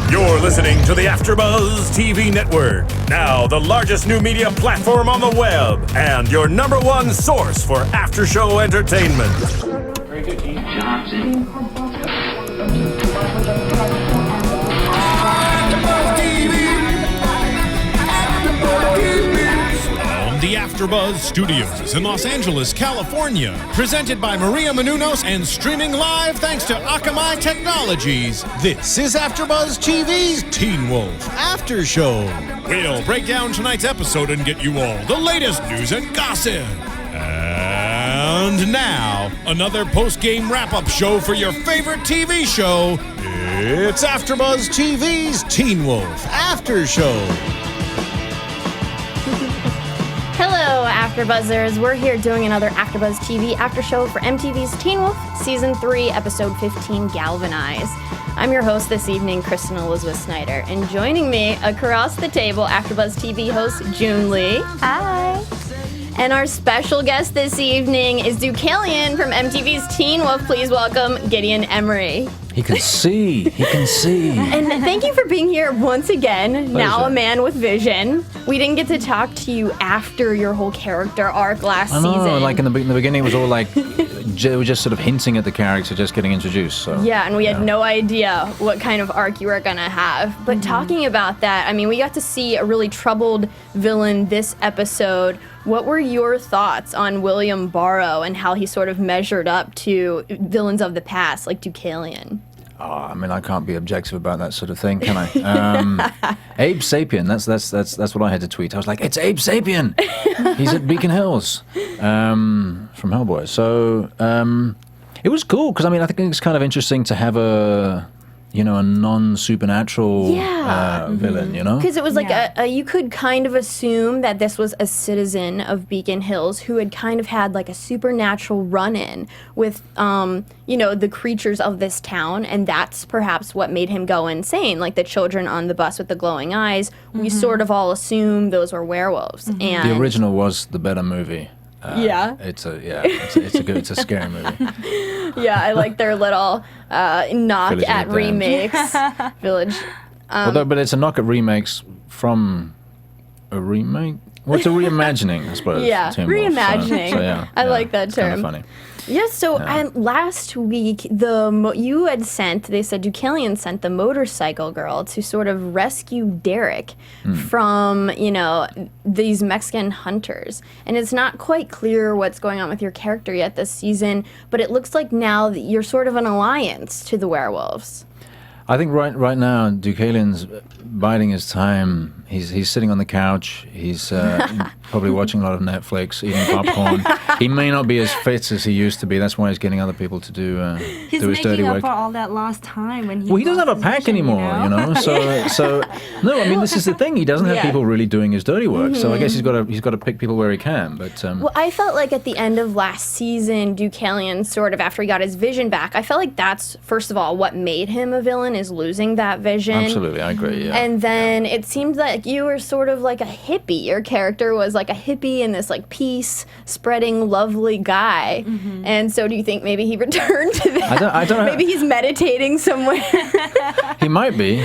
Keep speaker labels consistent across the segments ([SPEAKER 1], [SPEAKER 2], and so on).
[SPEAKER 1] You're listening to the AFTERBUZZ TV Network, now the largest new media platform on the web, and your number one source for after-show entertainment.
[SPEAKER 2] Very good, Keith Johnson.
[SPEAKER 3] The AFTERBUZZ Studios in Los Angeles, California. Presented by Maria Menounos and streaming live thanks to Akamai Technologies. This is AFTERBUZZ TV's Teen Wolf After Show. We'll break down tonight's episode and get you all the latest news and gossip. And now, another post-game wrap-up show for your favorite TV show. It's AFTERBUZZ TV's Teen Wolf After Show.
[SPEAKER 4] Hello, AfterBuzzers. We're here doing another AfterBuzz TV after show for MTV's Teen Wolf, Season 3, Episode 15, Galvanize. I'm your host this evening, Kristen Snyder, and joining me across the table, AfterBuzz TV host June Lee.
[SPEAKER 5] Hi.
[SPEAKER 4] And our special guest this evening is Deucalion from MTV's Teen Wolf. Please welcome Gideon Emery.
[SPEAKER 6] He can see. He can see.
[SPEAKER 4] And thank you for being here once again.
[SPEAKER 6] Pleasure.
[SPEAKER 4] Now a man with vision. We didn't get to talk to you after your whole character arc last
[SPEAKER 6] I know,
[SPEAKER 4] season.
[SPEAKER 6] like in the beginning it was all like, they were just sort of hinting at the character, just getting introduced. So
[SPEAKER 4] yeah, and we had no idea what kind of arc you were going to have. But talking about that, I mean, we got to see a really troubled villain this episode. What were your thoughts on William Barrow and how he sort of measured up to villains of the past, like Deucalion?
[SPEAKER 6] Oh, I mean, I can't be objective about that sort of thing, can I? Abe Sapien, that's what I had to tweet. I was like, it's Abe Sapien! He's at Beacon Hills from Hellboy. So it was cool, because I mean, I think it's kind of interesting to have a non-supernatural villain, you know?
[SPEAKER 4] Because it was like you could kind of assume that this was a citizen of Beacon Hills who had kind of had like a supernatural run-in with, the creatures of this town, and that's perhaps what made him go insane. Like the children on the bus with the glowing eyes, we sort of all assumed those were werewolves. And
[SPEAKER 6] The original was the better movie. It's a scary movie.
[SPEAKER 4] Yeah, I like their little knock
[SPEAKER 6] Village
[SPEAKER 4] at
[SPEAKER 6] of the Damned.
[SPEAKER 4] remakes. Village.
[SPEAKER 6] But it's a knock at remakes from a remake. What's a reimagining, I suppose?
[SPEAKER 4] Yeah,
[SPEAKER 6] Teen Wolf.
[SPEAKER 4] reimagining.
[SPEAKER 6] So, yeah,
[SPEAKER 4] I like that
[SPEAKER 6] it's kind
[SPEAKER 4] term.
[SPEAKER 6] of funny.
[SPEAKER 4] Yes, so last week, you had sent, they said Deucalion sent the motorcycle girl to sort of rescue Derek from, these Mexican hunters. And it's not quite clear what's going on with your character yet this season, but it looks like now that you're sort of an alliance to the werewolves.
[SPEAKER 6] I think right now, Deucalion's biding his time. He's sitting on the couch. He's probably watching a lot of Netflix, eating popcorn. He may not be as fit as he used to be. That's why he's getting other people to do his dirty work.
[SPEAKER 5] He's making up for all that lost time when he.
[SPEAKER 6] Well, he doesn't have a pack anymore, So no, I mean, this is the thing. He doesn't have people really doing his dirty work. So I guess he's got to pick people where he can. But
[SPEAKER 4] well, I felt like at the end of last season, Deucalion sort of after he got his vision back, I felt like that's first of all what made him a villain is losing that vision.
[SPEAKER 6] Absolutely, I agree. Yeah.
[SPEAKER 4] And then it seemed like you were sort of like a hippie. Your character was like a hippie and this like peace-spreading, lovely guy. And so, do you think maybe he returned to that?
[SPEAKER 6] I don't know.
[SPEAKER 4] Maybe he's meditating somewhere.
[SPEAKER 6] He might be.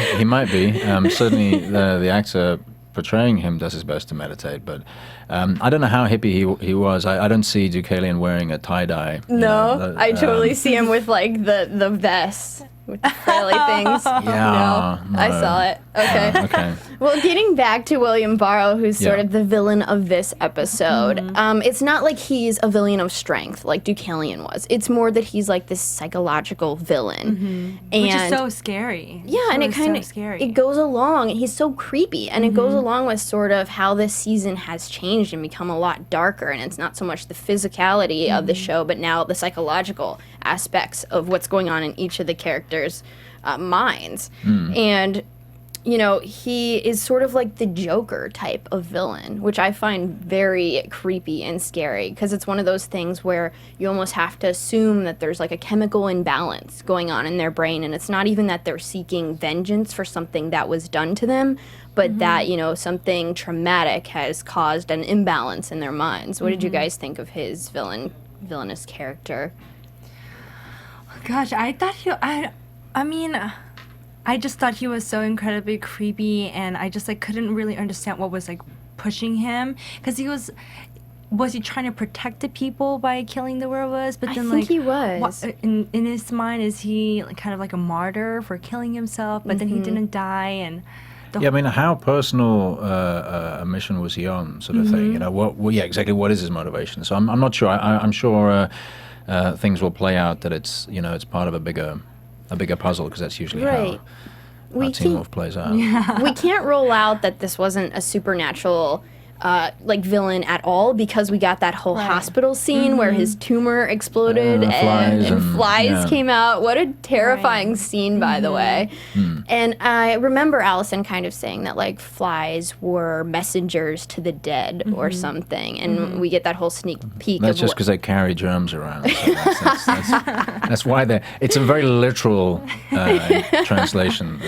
[SPEAKER 6] Certainly, the actor portraying him does his best to meditate, but I don't know how hippie he was. I don't see Deucalion wearing a tie-dye.
[SPEAKER 4] No, I totally see him with like the vest. With the frilly things.
[SPEAKER 6] Yeah,
[SPEAKER 4] no, I saw it. Okay.
[SPEAKER 6] Okay.
[SPEAKER 4] Well, getting back to William Barrow, who's sort of the villain of this episode, it's not like he's a villain of strength like Deucalion was. It's more that he's like this psychological villain. And
[SPEAKER 5] which is so scary.
[SPEAKER 4] yeah, and it kind of
[SPEAKER 5] scary.
[SPEAKER 4] it goes along. He's so creepy, and it goes along with sort of how this season has changed and become a lot darker. And it's not so much the physicality of the show, but now the psychological aspects of what's going on in each of the characters' minds. And he is sort of like the Joker type of villain, which I find very creepy and scary because it's one of those things where you almost have to assume that there's like a chemical imbalance going on in their brain, and it's not even that they're seeking vengeance for something that was done to them, but that, something traumatic has caused an imbalance in their minds. What did you guys think of his villainous character?
[SPEAKER 5] Gosh, I thought I mean, I just thought he was so incredibly creepy, and I just like couldn't really understand what was like pushing him, because was he trying to protect the people by killing the werewolves? But then,
[SPEAKER 4] I think he was.
[SPEAKER 5] In his mind, is he like, kind of like a martyr for killing himself? But then he didn't die, and
[SPEAKER 6] I mean, how personal a mission was he on, sort of thing? You know, exactly. What is his motivation? So I'm not sure. I'm sure things will play out that it's it's part of a bigger puzzle, because that's usually how Teen Wolf plays out.
[SPEAKER 4] We can't rule out that this wasn't a supernatural villain at all, because we got that whole hospital scene where his tumor exploded and flies came out. What a terrifying scene, by the way. And I remember Allison kind of saying that like flies were messengers to the dead or something, and we get that whole sneak peek.
[SPEAKER 6] That's just because they carry germs around. So that's why it's a very literal translation.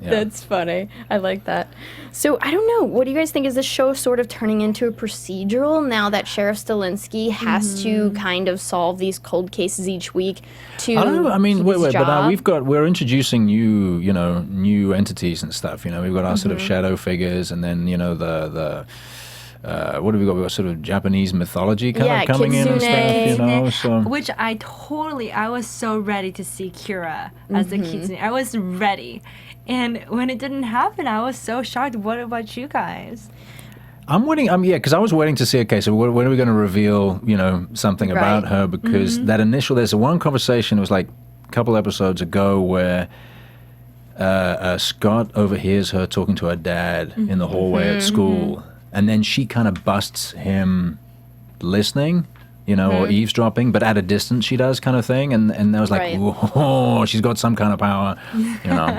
[SPEAKER 4] That's funny. I like that. So I don't know. What do you guys think? Is this show sort of turning into a procedural now that Sheriff Stilinski has to kind of solve these cold cases each week to
[SPEAKER 6] I don't know. I mean,
[SPEAKER 4] keep
[SPEAKER 6] wait,
[SPEAKER 4] his job?
[SPEAKER 6] but we're introducing new entities and stuff. We've got our sort of shadow figures, and then the what have we got? We've got sort of Japanese mythology kind of coming in and stuff. So
[SPEAKER 5] which I was so ready to see Kira as the kitsune. I was ready. And when it didn't happen, I was so shocked. What about you guys?
[SPEAKER 6] I'm waiting. Because I was waiting to see. Okay, so when are we going to reveal, something about her? Because that there's one conversation. It was like a couple episodes ago where Scott overhears her talking to her dad in the hallway at school, and then she kind of busts him listening. Or eavesdropping, but at a distance she does, kind of thing. And I was like, whoa, she's got some kind of power,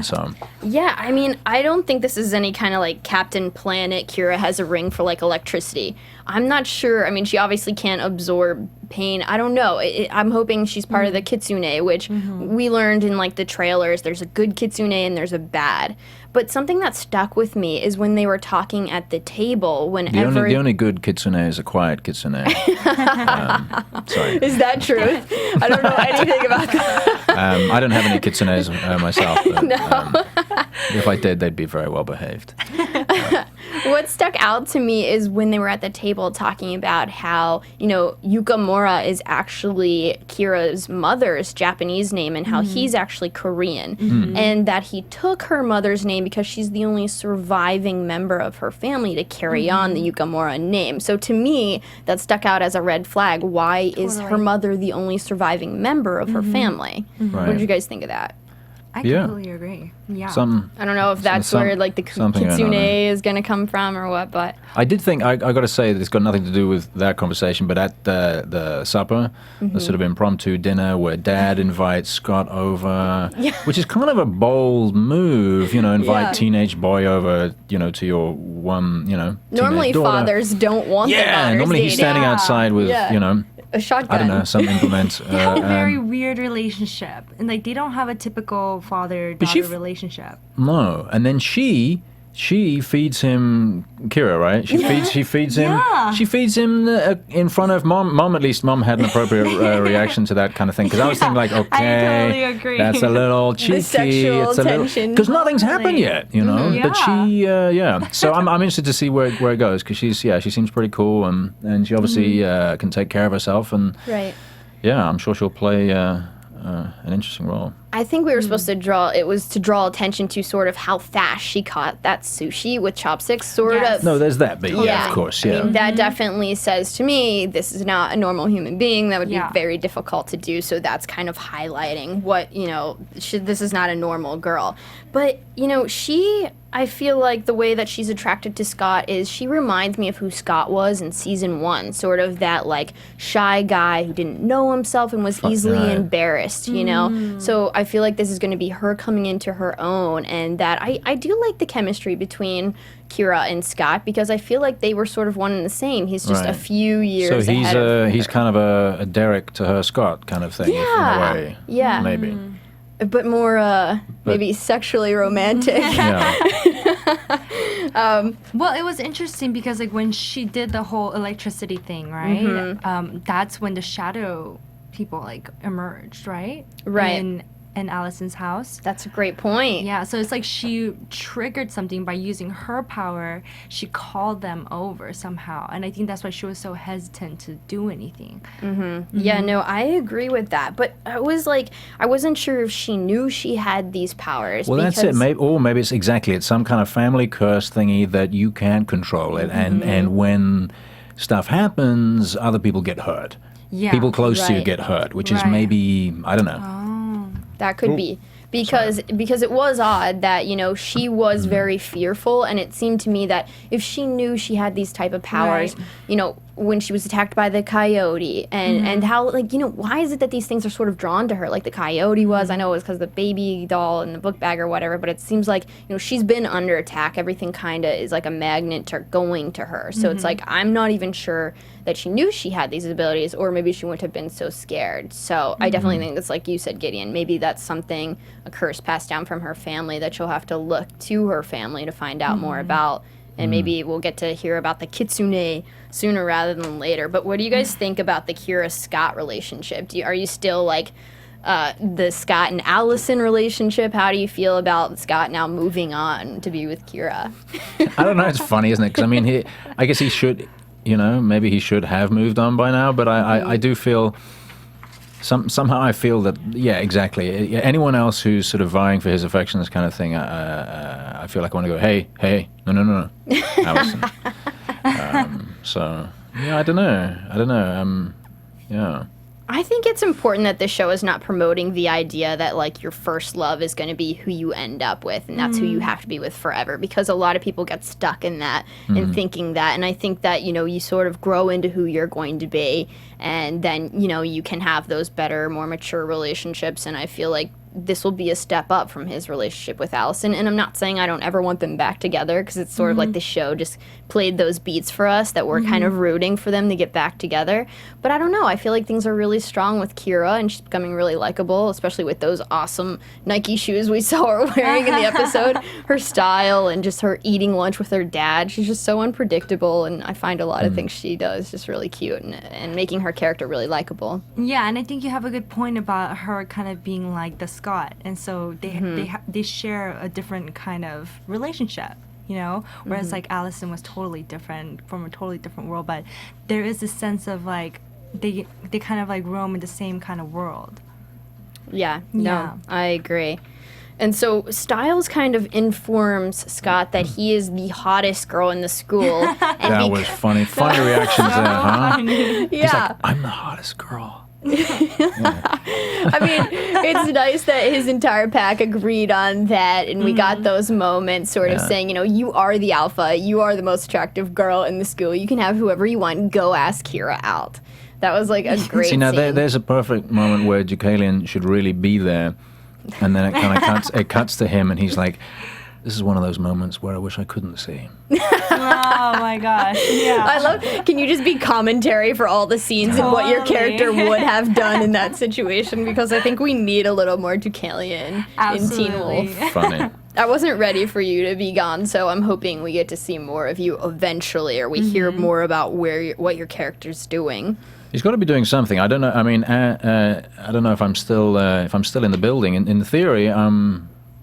[SPEAKER 6] so.
[SPEAKER 4] Yeah, I mean, I don't think this is any kind of like Captain Planet, Kira has a ring for like electricity. I'm not sure. I mean, she obviously can't absorb pain. I don't know. I'm hoping she's part of the kitsune, which we learned in like the trailers. There's a good kitsune and there's a bad. But something that stuck with me is when they were talking at the table. Whenever
[SPEAKER 6] the only good kitsune is a quiet kitsune. Sorry.
[SPEAKER 4] Is that true? I don't know anything about that.
[SPEAKER 6] I don't have any kitsunes myself. But, if I did, they'd be very well behaved.
[SPEAKER 4] What stuck out to me is when they were at the table talking about how, Yukamura is actually Kira's mother's Japanese name and how he's actually Korean. And that he took her mother's name because she's the only surviving member of her family to carry on the Yukamura name. So to me, that stuck out as a red flag. Why is her mother the only surviving member of her family?
[SPEAKER 6] Right.
[SPEAKER 4] What did you guys think of that?
[SPEAKER 5] I completely agree. Yeah.
[SPEAKER 4] I don't know if that's where like the kitsune is going to come from or what, but
[SPEAKER 6] I did think I got to say that it's got nothing to do with that conversation. But at the supper, the sort of impromptu dinner where Dad invites Scott over, which is kind of a bold move, invite teenage boy over, to your one,
[SPEAKER 4] normally
[SPEAKER 6] daughter.
[SPEAKER 4] Fathers don't want their daughters
[SPEAKER 6] normally he's standing outside with
[SPEAKER 4] a shotgun.
[SPEAKER 6] I don't know, some implement.
[SPEAKER 5] They have a very weird relationship, and like they don't have a typical father-daughter relationship.
[SPEAKER 6] No, and then she feeds him Kira, right? She feeds him.
[SPEAKER 5] Yeah.
[SPEAKER 6] She feeds him in front of mom. At least mom had an appropriate reaction to that kind of thing. Because I was thinking like, okay,
[SPEAKER 5] I totally agree.
[SPEAKER 6] that's a little cheeky.
[SPEAKER 4] The sexual tension.
[SPEAKER 6] Because nothing's happened yet,
[SPEAKER 5] Yeah.
[SPEAKER 6] But she, So I'm interested to see where it goes, because she seems pretty cool, and she obviously can take care of herself, and I'm sure she'll play an interesting role.
[SPEAKER 4] I think we were supposed to draw attention to sort of how fast she caught that sushi with chopsticks, sort of.
[SPEAKER 6] No, there's that, but of course,
[SPEAKER 4] I mean, that definitely says to me, this is not a normal human being. That would be very difficult to do, so that's kind of highlighting what, this is not a normal girl. But, I feel like the way that she's attracted to Scott is she reminds me of who Scott was in season 1, sort of that, like, shy guy who didn't know himself and was easily embarrassed, So I feel like this is going to be her coming into her own, and that I do like the chemistry between Kira and Scott, because I feel like they were sort of one and the same. He's just a few years ahead of her.
[SPEAKER 6] He's kind of a Derek to her Scott kind of thing, in a way.
[SPEAKER 4] Yeah.
[SPEAKER 6] Maybe.
[SPEAKER 4] But more, maybe sexually romantic.
[SPEAKER 5] Well, it was interesting because, like, when she did the whole electricity thing, right? That's when the shadow people, like, emerged, right?
[SPEAKER 4] Right.
[SPEAKER 5] in Allison's house.
[SPEAKER 4] That's a great point.
[SPEAKER 5] Yeah, so it's like she triggered something by using her power. She called them over somehow, and I think that's why she was so hesitant to do anything.
[SPEAKER 4] Yeah, no, I agree with that. But I wasn't sure if she knew she had these powers.
[SPEAKER 6] Well, that's it. Maybe it's some kind of family curse thingy that you can't control it, and when stuff happens, other people get hurt.
[SPEAKER 5] Yeah,
[SPEAKER 6] people close to you
[SPEAKER 4] right.
[SPEAKER 6] get hurt, which is maybe, I don't know.
[SPEAKER 4] That could be. Because it was odd that, she was very fearful, and it seemed to me that if she knew she had these type of powers, when she was attacked by the coyote, and how, why is it that these things are sort of drawn to her, like the coyote was? I know it was because the baby doll and the book bag or whatever, but it seems like, she's been under attack. Everything kind of is like a magnet to going to her. So it's like, I'm not even sure that she knew she had these abilities, or maybe she wouldn't have been so scared. So I definitely think that's like you said, Gideon. Maybe that's something, a curse passed down from her family that she'll have to look to her family to find out more about. And maybe we'll get to hear about the kitsune sooner rather than later. But what do you guys think about the Kira-Scott relationship? Are you still like the Scott and Allison relationship? How do you feel about Scott now moving on to be with Kira?
[SPEAKER 6] I don't know. It's funny, isn't it? Because, I mean, I guess he should, maybe he should have moved on by now. But I do feel... Somehow I feel that, yeah, exactly. Anyone else who's sort of vying for his affections kind of thing, I feel like I want to go, hey, no, Allison. So, yeah, I don't know. Yeah.
[SPEAKER 4] I think it's important that this show is not promoting the idea that, like, your first love is going to be who you end up with, and that's who you have to be with forever, because a lot of people get stuck in that and thinking that, and I think that, you sort of grow into who you're going to be, and then, you can have those better, more mature relationships, and I feel like this will be a step up from his relationship with Allison. And I'm not saying I don't ever want them back together, because it's sort of like the show just played those beats for us that we're kind of rooting for them to get back together. But I don't know. I feel like things are really strong with Kira, and she's becoming really likable, especially with those awesome Nike shoes we saw her wearing in the episode. Her style and just her eating lunch with her dad. She's just so unpredictable, and I find a lot of things she does just really cute and making her character really likable.
[SPEAKER 5] Yeah, and I think you have a good point about her kind of being like the Scott, and so they share a different kind of relationship, whereas like Allison was totally different, from a totally different world, but there is a sense of like they kind of like roam in the same kind of world.
[SPEAKER 4] Yeah, no, I agree. And so Styles kind of informs Scott that he is the hottest girl in the school. And
[SPEAKER 6] that was funny. Funny reactions there, huh?
[SPEAKER 4] Yeah.
[SPEAKER 6] He's like, I'm the hottest girl.
[SPEAKER 4] I mean, it's nice that his entire pack agreed on that, and we got those moments sort of saying, you are the alpha, you are the most attractive girl in the school, you can have whoever you want, go ask Kira out. That was like a great
[SPEAKER 6] See, now
[SPEAKER 4] scene.
[SPEAKER 6] there's a perfect moment where Deucalion should really be there, and then it kind of cuts to him, and he's like, this is one of those moments where I wish I couldn't see.
[SPEAKER 5] Oh my gosh, yeah.
[SPEAKER 4] I love, can you just be commentary for all the scenes and what your character would have done in that situation? Because I think we need a little more Deucalion in Teen Wolf.
[SPEAKER 6] Funny.
[SPEAKER 4] I wasn't ready for you to be gone, so I'm hoping we get to see more of you eventually, or we hear more about what your character's doing.
[SPEAKER 6] He's got to be doing something. I don't know. I mean, I don't know if I'm still in the building. In theory,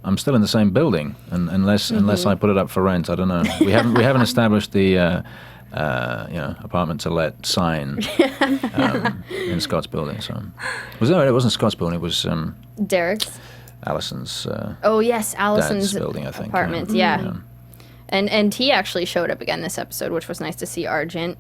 [SPEAKER 6] I'm still in the same building, unless I put it up for rent. I don't know. We haven't established the apartment to let sign in Scott's building. So it wasn't Scott's building. It was
[SPEAKER 4] Derek's.
[SPEAKER 6] Allison's.
[SPEAKER 4] Oh yes, Allison's
[SPEAKER 6] dad's building, I think.
[SPEAKER 4] apartment. Yeah. And he actually showed up again this episode, which was nice to see Argent.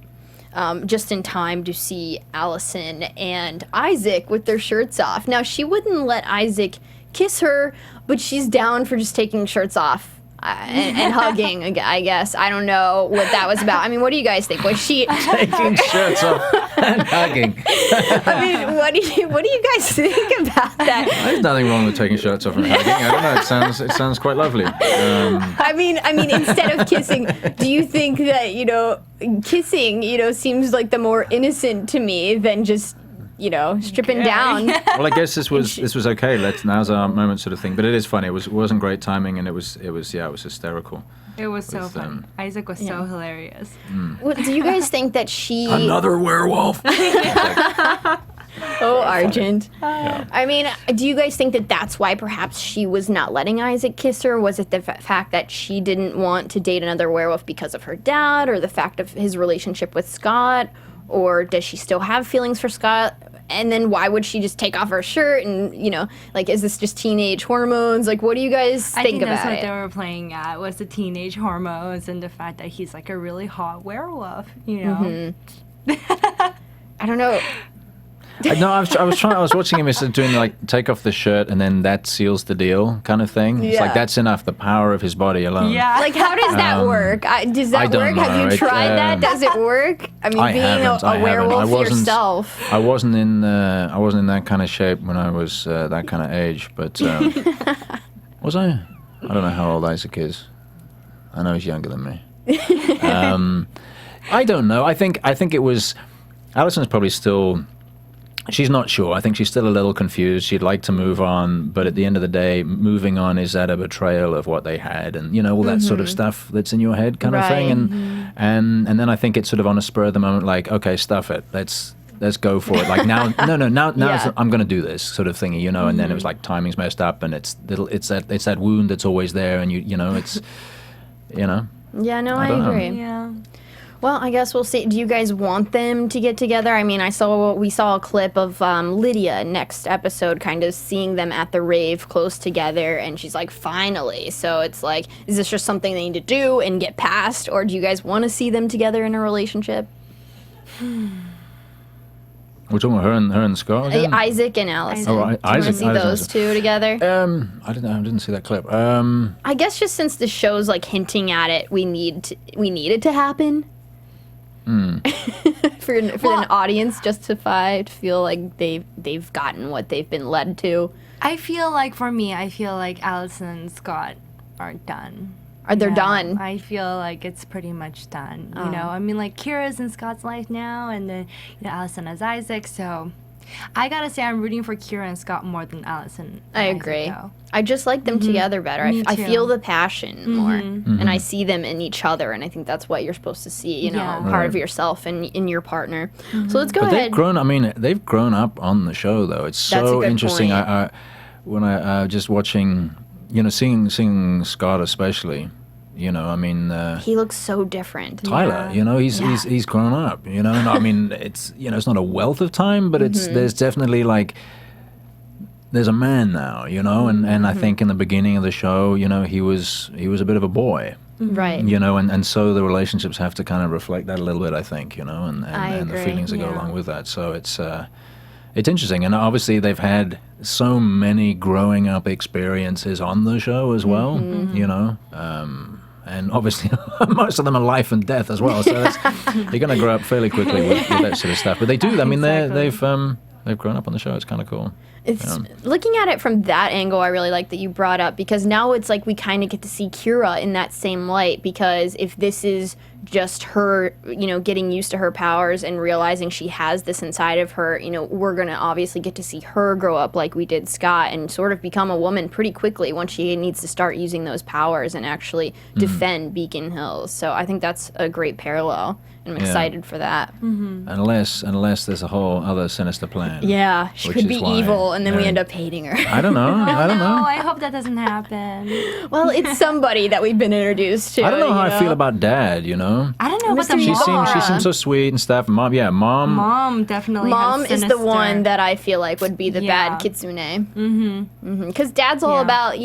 [SPEAKER 4] Just in time to see Allison and Isaac with their shirts off. Now, she wouldn't let Isaac kiss her, but she's down for just taking shirts off and hugging, I guess. I don't know what that was about. I mean, what do you guys think? Was she...
[SPEAKER 6] taking shirts off and hugging.
[SPEAKER 4] I mean, what do you guys think about that?
[SPEAKER 6] There's nothing wrong with taking shirts off and hugging. I don't know. It sounds quite lovely.
[SPEAKER 4] I mean, instead of kissing, do you think that, kissing, seems like the more innocent to me than just, stripping down?
[SPEAKER 6] Well, I guess this was okay. Now's our moment, sort of thing. But it is funny. It wasn't great timing, and it was hysterical.
[SPEAKER 5] It was so fun. Isaac was so hilarious.
[SPEAKER 4] Well, do you guys think that she...
[SPEAKER 6] Another werewolf.
[SPEAKER 4] Oh, Argent. I mean, do you guys think that that's why perhaps she was not letting Isaac kiss her? Was it the fact that she didn't want to date another werewolf because of her dad, or the fact of his relationship with Scott? Or does she still have feelings for Scott? And then why would she just take off her shirt and, like, is this just teenage hormones? Like, what do you guys think about
[SPEAKER 5] that's what
[SPEAKER 4] it?
[SPEAKER 5] they were playing at, was the teenage hormones and the fact that he's like a really hot werewolf,
[SPEAKER 4] I don't know.
[SPEAKER 6] No, I was watching him doing like take off the shirt and then that seals the deal kind of thing. It's like that's enough, the power of his body alone.
[SPEAKER 5] Yeah.
[SPEAKER 4] Like, how does that work? Does that
[SPEAKER 6] I don't
[SPEAKER 4] work? Have
[SPEAKER 6] know.
[SPEAKER 4] you tried that? Does it work? I mean,
[SPEAKER 6] I
[SPEAKER 4] being
[SPEAKER 6] haven't.
[SPEAKER 4] a werewolf yourself.
[SPEAKER 6] I wasn't in that kind of shape when I was that kind of age, but was I? I don't know how old Isaac is. I know he's younger than me. I don't know. I think it was. Allison's probably still. She's not sure. I think she's still a little confused. She'd like to move on, but at the end of the day, moving on is that a betrayal of what they had, and all that sort of stuff that's in your head, kind of thing. And then I think it's sort of on a spur of the moment, like, okay, stuff it. Let's go for it. Like now, now I'm going to do this sort of thingy, And then it was like timing's messed up, and it's that wound that's always there, and it's.
[SPEAKER 4] Yeah, no, I agree.
[SPEAKER 5] Yeah.
[SPEAKER 4] Well, I guess we'll see. Do you guys want them to get together? I mean, we saw a clip of Lydia next episode, kind of seeing them at the rave close together, and she's like, finally. So it's like, is this just something they need to do and get past, or do you guys want to see them together in a relationship?
[SPEAKER 6] We're talking about her and Scott again?
[SPEAKER 4] Isaac and Allison.
[SPEAKER 6] Oh,
[SPEAKER 4] do you want to see those two together?
[SPEAKER 6] I didn't see that clip.
[SPEAKER 4] I guess just since the show's like hinting at it, we need it to happen. for an audience justify to feel like they've gotten what they've been led to.
[SPEAKER 5] I feel like Allison and Scott are done.
[SPEAKER 4] They're done?
[SPEAKER 5] I feel like it's pretty much done. I mean, like, Kira's in Scott's life now, and then Allison has Isaac. So I gotta say, I'm rooting for Kira and Scott more than Allison.
[SPEAKER 4] I agree. I just like them together better. I feel the passion more, and I see them in each other, and I think that's what you're supposed to see. Part of yourself and in your partner. So let's go ahead.
[SPEAKER 6] They've grown up on the show, though. It's so interesting.
[SPEAKER 4] Point.
[SPEAKER 6] When I just watching, seeing Scott especially. He
[SPEAKER 4] looks so different.
[SPEAKER 6] Tyler, he's grown up. And I mean, it's it's not a wealth of time, but there's definitely like there's a man now, and I think in the beginning of the show, he was a bit of a boy,
[SPEAKER 4] right?
[SPEAKER 6] And so the relationships have to kind of reflect that a little bit, I think, and the feelings that go along with that. So it's interesting, and obviously they've had so many growing up experiences on the show as well, and obviously most of them are life and death as well. So you're going to grow up fairly quickly with that sort of stuff. But they do. I mean, they've grown up on the show. It's kind of cool.
[SPEAKER 4] It's looking at it from that angle, I really like that you brought up, because now it's like we kind of get to see Kira in that same light, because if this is just her, getting used to her powers and realizing she has this inside of her, we're going to obviously get to see her grow up like we did Scott and sort of become a woman pretty quickly once she needs to start using those powers and actually defend Beacon Hills. So I think that's a great parallel. I'm excited for that.
[SPEAKER 6] Unless there's a whole other sinister plan.
[SPEAKER 4] Yeah, she could be evil, and then we end up hating her.
[SPEAKER 6] I don't know. I don't know.
[SPEAKER 5] I hope that doesn't happen.
[SPEAKER 4] Well, it's somebody that we've been introduced to.
[SPEAKER 6] I don't know how I feel about Dad.
[SPEAKER 5] I don't know about the
[SPEAKER 6] mom. She seems so sweet and stuff. Mom.
[SPEAKER 5] Mom definitely.
[SPEAKER 4] Mom is the one that I feel like would be the bad kitsune. Because Dad's all about,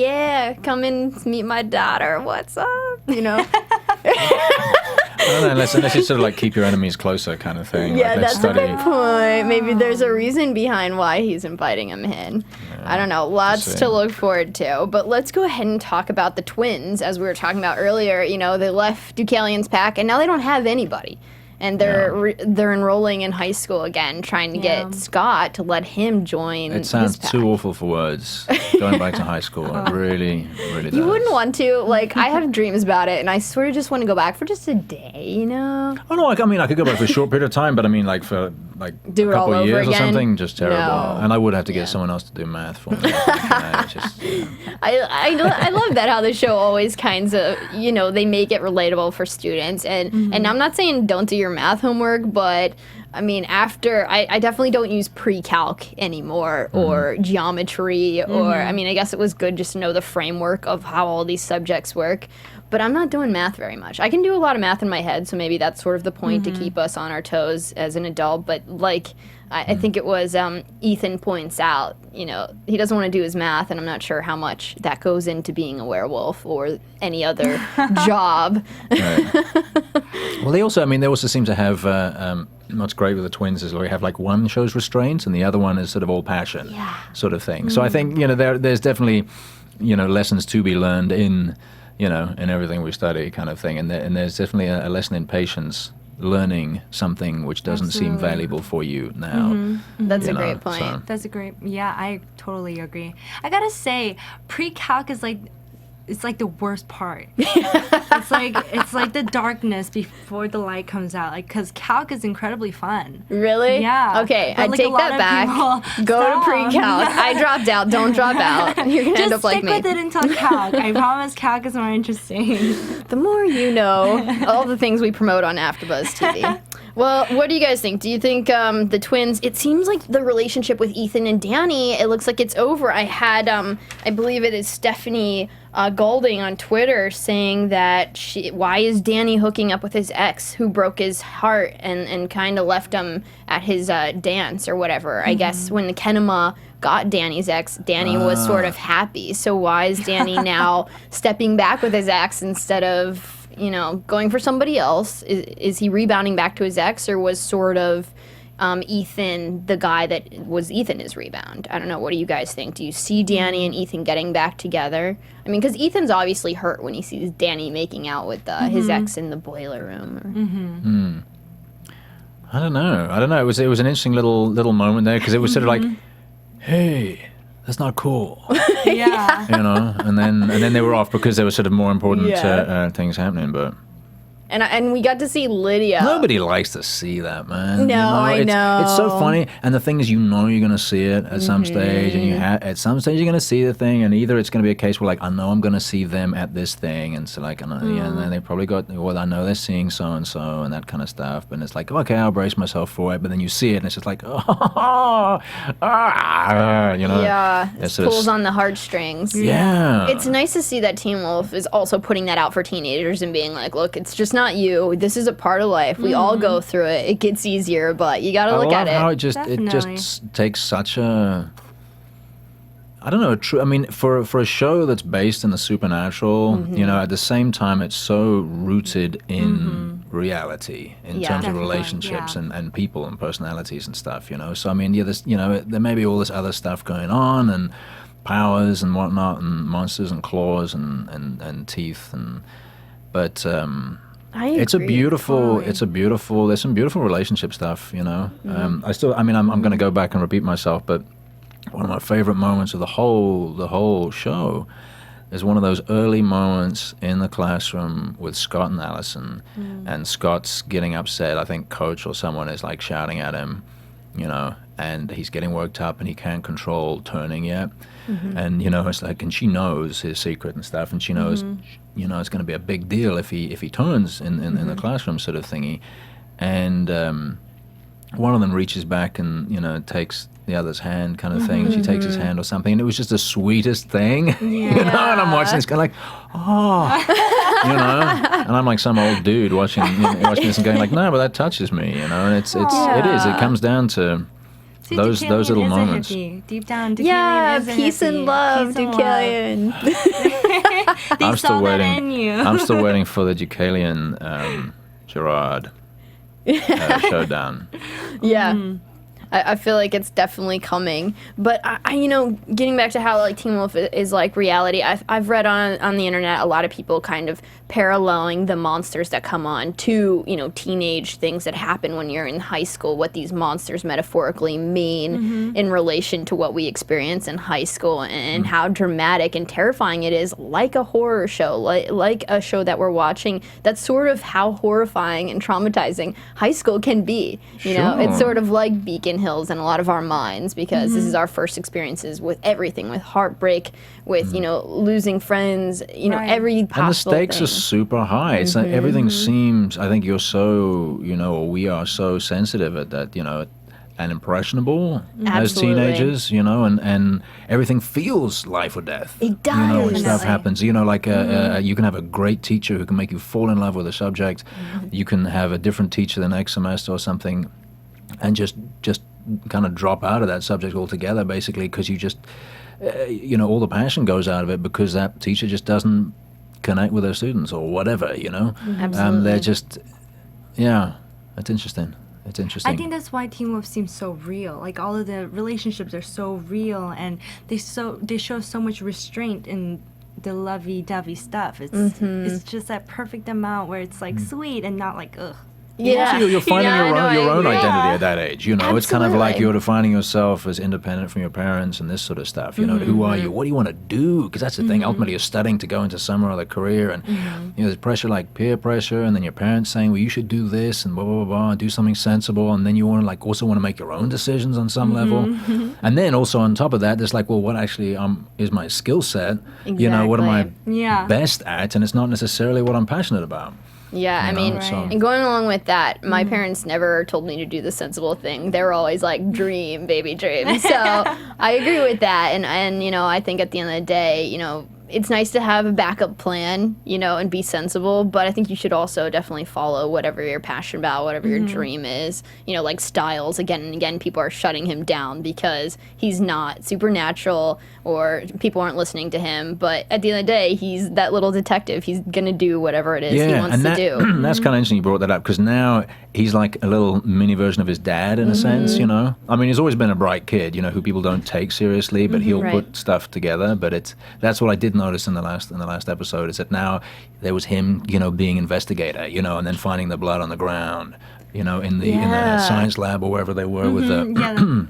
[SPEAKER 4] come and meet my daughter. What's up?
[SPEAKER 6] I don't know, unless you sort of like keep your enemies closer kind of thing.
[SPEAKER 4] Yeah,
[SPEAKER 6] like
[SPEAKER 4] that's a good point. Maybe there's a reason behind why he's inviting him in. I don't know. Lots to look forward to. But let's go ahead and talk about the twins. As we were talking about earlier, they left Deucalion's pack, and now they don't have anybody. And they're enrolling in high school again, trying to get Scott to let him join.
[SPEAKER 6] It sounds
[SPEAKER 4] his pack.
[SPEAKER 6] too awful for words. Going back to high school, it really, really does.
[SPEAKER 4] You wouldn't want to. Like, I have dreams about it, and I sort of just want to go back for just a day, Oh
[SPEAKER 6] no, I mean I could go back for a short period of time, but I mean like for like
[SPEAKER 4] do
[SPEAKER 6] a couple of years
[SPEAKER 4] again?
[SPEAKER 6] or something, just terrible.
[SPEAKER 4] No.
[SPEAKER 6] And I would have to get someone else to do math for me.
[SPEAKER 4] I love that how the show always kinds of they make it relatable for students, and I'm not saying don't do your math homework, but I mean, after I definitely don't use pre-calc anymore or geometry or I mean, I guess it was good just to know the framework of how all these subjects work. But I'm not doing math very much. I can do a lot of math in my head, so maybe that's sort of the point to keep us on our toes as an adult. But like, I think it was Ethan points out, you know, he doesn't want to do his math, and I'm not sure how much that goes into being a werewolf or any other job.
[SPEAKER 6] Right. Well, they also seem to have, what's great with the twins is we have like one shows restraints and the other one is sort of all passion sort of thing. So I think, you know, there's definitely, you know, lessons to be learned in, you know, in everything we study kind of thing. And there's definitely a lesson in patience, learning something which doesn't seem valuable for you now.
[SPEAKER 4] That's a
[SPEAKER 6] You know,
[SPEAKER 4] great point.
[SPEAKER 6] so-
[SPEAKER 5] That's a great. Yeah, I totally agree. I gotta say, pre-calc is like, it's like the worst part. it's like the darkness before the light comes out. Like, cause calc is incredibly fun.
[SPEAKER 4] Really?
[SPEAKER 5] Yeah.
[SPEAKER 4] Okay,
[SPEAKER 5] But,
[SPEAKER 4] I
[SPEAKER 5] like,
[SPEAKER 4] take
[SPEAKER 5] a lot
[SPEAKER 4] that
[SPEAKER 5] of
[SPEAKER 4] back.
[SPEAKER 5] people
[SPEAKER 4] Go to
[SPEAKER 5] stop.
[SPEAKER 4] pre-calc. I dropped out. Don't drop out. You're gonna end
[SPEAKER 5] Just
[SPEAKER 4] up like
[SPEAKER 5] stick
[SPEAKER 4] me.
[SPEAKER 5] with it until calc. I promise calc is more interesting.
[SPEAKER 4] The more you know, all the things we promote on AfterBuzz TV. Well, what do you guys think? Do you think the twins, it seems like the relationship with Ethan and Danny, it looks like it's over. I had, I believe it is Stephanie Golding on Twitter saying that why is Danny hooking up with his ex who broke his heart and kind of left him at his dance or whatever. I guess when the Kenema got Danny's ex, Danny was sort of happy. So why is Danny now stepping back with his ex instead of, you know, going for somebody else? Is he rebounding back to his ex, or was sort of Ethan the guy that was his rebound? I don't know. What do you guys think? Do you see Danny and Ethan getting back together? I mean, because Ethan's obviously hurt when he sees Danny making out with his ex in the boiler room.
[SPEAKER 6] I don't know. It was an interesting little moment there because it was sort of like, hey, that's not cool,
[SPEAKER 5] Yeah.
[SPEAKER 6] you know. And then they were off because there were sort of more important things happening. But
[SPEAKER 4] And we got to see Lydia.
[SPEAKER 6] nobody likes to see that, man.
[SPEAKER 4] No, I know.
[SPEAKER 6] It's so funny. And the thing is, you know, you're gonna see it at some stage, and at some stage you're gonna see the thing, and either it's gonna be a case where like I know I'm gonna see them at this thing, and so like, and then they probably got, well, I know they're seeing so and so and that kind of stuff, and it's like, okay, I'll brace myself for it, but then you see it, and it's just like, you know.
[SPEAKER 4] Yeah, it
[SPEAKER 6] It's sort of
[SPEAKER 4] pulls on the heartstrings.
[SPEAKER 6] Yeah.
[SPEAKER 4] It's nice to see that Teen Wolf is also putting that out for teenagers and being like, look, it's just not you. This is a part of life. We all go through it. It gets easier, but you gotta look at
[SPEAKER 6] I love how
[SPEAKER 4] it.
[SPEAKER 6] it just
[SPEAKER 5] Definitely.
[SPEAKER 6] takes such a, I don't know, I mean, for a show that's based in the supernatural, you know, at the same time it's so rooted in reality in
[SPEAKER 4] Yeah.
[SPEAKER 6] terms of
[SPEAKER 5] Definitely,
[SPEAKER 6] relationships
[SPEAKER 5] yeah.
[SPEAKER 6] and people and personalities and stuff, you know. So I mean, yeah, there's, you know, there may be all this other stuff going on and powers and whatnot and monsters and claws and teeth but
[SPEAKER 4] I
[SPEAKER 6] it's a
[SPEAKER 4] agree.
[SPEAKER 6] beautiful, there's some beautiful relationship stuff, you know. I'm going to go back and repeat myself, but one of my favorite moments of the whole show is one of those early moments in the classroom with Scott and Allison, and Scott's getting upset. I think Coach or someone is like shouting at him, you know, and he's getting worked up and he can't control turning yet. And, you know, it's like, and she knows his secret and stuff, and she knows, you know, it's going to be a big deal if he turns in the classroom sort of thingy. And one of them reaches back and, you know, takes the other's hand kind of thing, and she takes his hand or something, and it was just the sweetest thing, you know, and I'm watching this kind of like, oh, you know, and I'm like some old dude watching this and going like, no, but that touches me, you know, and it comes down to
[SPEAKER 5] See,
[SPEAKER 6] those
[SPEAKER 5] Deucalion
[SPEAKER 6] little
[SPEAKER 5] is a
[SPEAKER 6] moments.
[SPEAKER 5] hippie. Deep down, Deucalion
[SPEAKER 4] Yeah,
[SPEAKER 5] is a
[SPEAKER 4] peace and
[SPEAKER 5] hippie.
[SPEAKER 4] love,
[SPEAKER 5] Peace and
[SPEAKER 4] Deucalion.
[SPEAKER 5] They
[SPEAKER 6] I'm
[SPEAKER 5] saw
[SPEAKER 6] still
[SPEAKER 5] that
[SPEAKER 6] waiting.
[SPEAKER 5] in you.
[SPEAKER 6] I'm still waiting for the Deucalion Gerard showdown.
[SPEAKER 4] Yeah. I feel like it's definitely coming. But, I you know, getting back to how, like, Teen Wolf is like reality, I've read on the internet a lot of people kind of paralleling the monsters that come on to, you know, teenage things that happen when you're in high school, what these monsters metaphorically mean in relation to what we experience in high school, and how dramatic and terrifying it is, like a horror show, like a show that we're watching. That's sort of how horrifying and traumatizing high school can be. You know, it's
[SPEAKER 6] Sure.
[SPEAKER 4] sort of like Beacon Beacon Hills in a lot of our minds because this is our first experiences with everything, with heartbreak, with, you know, losing friends, you know, every possible
[SPEAKER 6] And the stakes
[SPEAKER 4] thing.
[SPEAKER 6] are super high. It's like everything seems, I think you're so, you know, or we are so sensitive at that, you know, and impressionable as teenagers, you know, and everything feels life or death.
[SPEAKER 4] It does.
[SPEAKER 6] You know, when stuff
[SPEAKER 4] Definitely.
[SPEAKER 6] happens. You know, like you can have a great teacher who can make you fall in love with a subject. You can have a different teacher the next semester or something, and just kind of drop out of that subject altogether, basically, because you just, you know, all the passion goes out of it because that teacher just doesn't connect with their students or whatever, you know.
[SPEAKER 4] Absolutely.
[SPEAKER 6] They're just, yeah, it's interesting. It's interesting.
[SPEAKER 5] I think that's why Teen Wolf seems so real. Like all of the relationships are so real, and they show so much restraint in the lovey-dovey stuff. It's just that perfect amount where it's like sweet and not like ugh.
[SPEAKER 4] Yeah.
[SPEAKER 6] Also, you're finding your own identity
[SPEAKER 4] Yeah.
[SPEAKER 6] at that age. You know, it's kind of like
[SPEAKER 4] Absolutely.
[SPEAKER 6] you're defining yourself as independent from your parents and this sort of stuff. You know, who are you? What do you want to do? Because that's the thing. Ultimately, you're studying to go into some other career, and you know, there's pressure like peer pressure, and then your parents saying, "Well, you should do this," and blah blah blah, blah and do something sensible, and then you want to like also want to make your own decisions on some level, and then also on top of that, there's like, well, what actually is my skill set? You know, what am I
[SPEAKER 5] Yeah.
[SPEAKER 6] best at? And it's not necessarily what I'm passionate about.
[SPEAKER 4] Yeah, I
[SPEAKER 6] You know,
[SPEAKER 4] mean,
[SPEAKER 6] so-
[SPEAKER 4] and going along with that, my parents never told me to do the sensible thing. They were always like, dream, baby, dream. So I agree with that. And, you know, I think at the end of the day, you know, it's nice to have a backup plan, you know, and be sensible, but I think you should also definitely follow whatever you're passionate about, whatever your dream is. You know, like Styles, again and again, people are shutting him down because he's not supernatural or people aren't listening to him. But at the end of the day, he's that little detective. He's going to do whatever it is he wants
[SPEAKER 6] and
[SPEAKER 4] to
[SPEAKER 6] that,
[SPEAKER 4] do.
[SPEAKER 6] that's kind of interesting you brought that up because now he's like a little mini version of his dad in a sense, you know. I mean, he's always been a bright kid, you know, who people don't take seriously, but he'll
[SPEAKER 4] Right.
[SPEAKER 6] put stuff together. But that's what I did notice in the last episode is that now there was him, you know, being investigator, you know, and then finding the blood on the ground, you know, in the science lab or wherever they were with the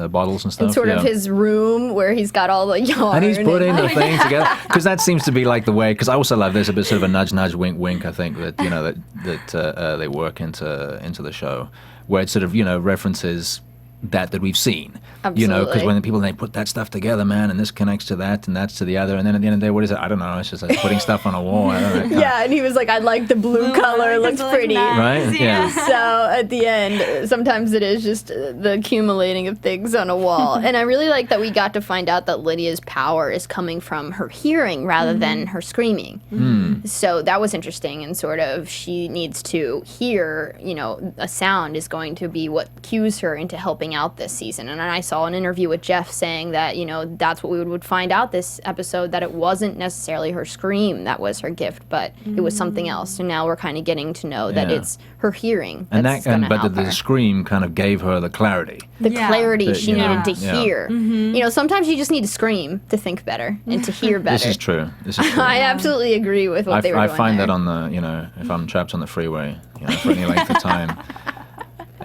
[SPEAKER 6] bottles and stuff.
[SPEAKER 4] And sort of his room where he's got all the yarn.
[SPEAKER 6] And he's putting the thing together because that seems to be like the way. Because I also love there's a bit sort of a nudge, wink, wink. I think that you know that they work into the show where it sort of you know references that we've seen. You know, because when the people they put that stuff together, man, and this connects to that, and that's to the other, and then at the end of the day, what is it? I don't know. It's just like putting stuff on a wall. I don't know.
[SPEAKER 4] Yeah, and he was like, I like the blue color. It looks pretty.
[SPEAKER 6] Right? Yeah.
[SPEAKER 4] So at the end, sometimes it is just the accumulating of things on a wall. And I really like that we got to find out that Lydia's power is coming from her hearing rather than her screaming. So that was interesting, and sort of she needs to hear, you know, a sound is going to be what cues her into helping out this season. And I saw an interview with Jeff saying that, you know, that's what we would find out this episode, that it wasn't necessarily her scream that was her gift, but it was something else. So now we're kind of getting to know that
[SPEAKER 6] Yeah.
[SPEAKER 4] it's her hearing
[SPEAKER 6] And
[SPEAKER 4] that's
[SPEAKER 6] that,
[SPEAKER 4] going to
[SPEAKER 6] but
[SPEAKER 4] help
[SPEAKER 6] the
[SPEAKER 4] her.
[SPEAKER 6] scream kind of gave her the clarity.
[SPEAKER 4] The
[SPEAKER 5] Yeah.
[SPEAKER 4] clarity
[SPEAKER 6] That,
[SPEAKER 4] she
[SPEAKER 6] you know,
[SPEAKER 4] needed to
[SPEAKER 6] yeah.
[SPEAKER 4] hear. You know, sometimes you just need to scream to think better and to hear better.
[SPEAKER 6] This is true. This is true.
[SPEAKER 4] I absolutely agree with what they were
[SPEAKER 6] I
[SPEAKER 4] doing
[SPEAKER 6] find
[SPEAKER 4] there.
[SPEAKER 6] that on the, you know, if I'm trapped on the freeway, you know, for any length of time,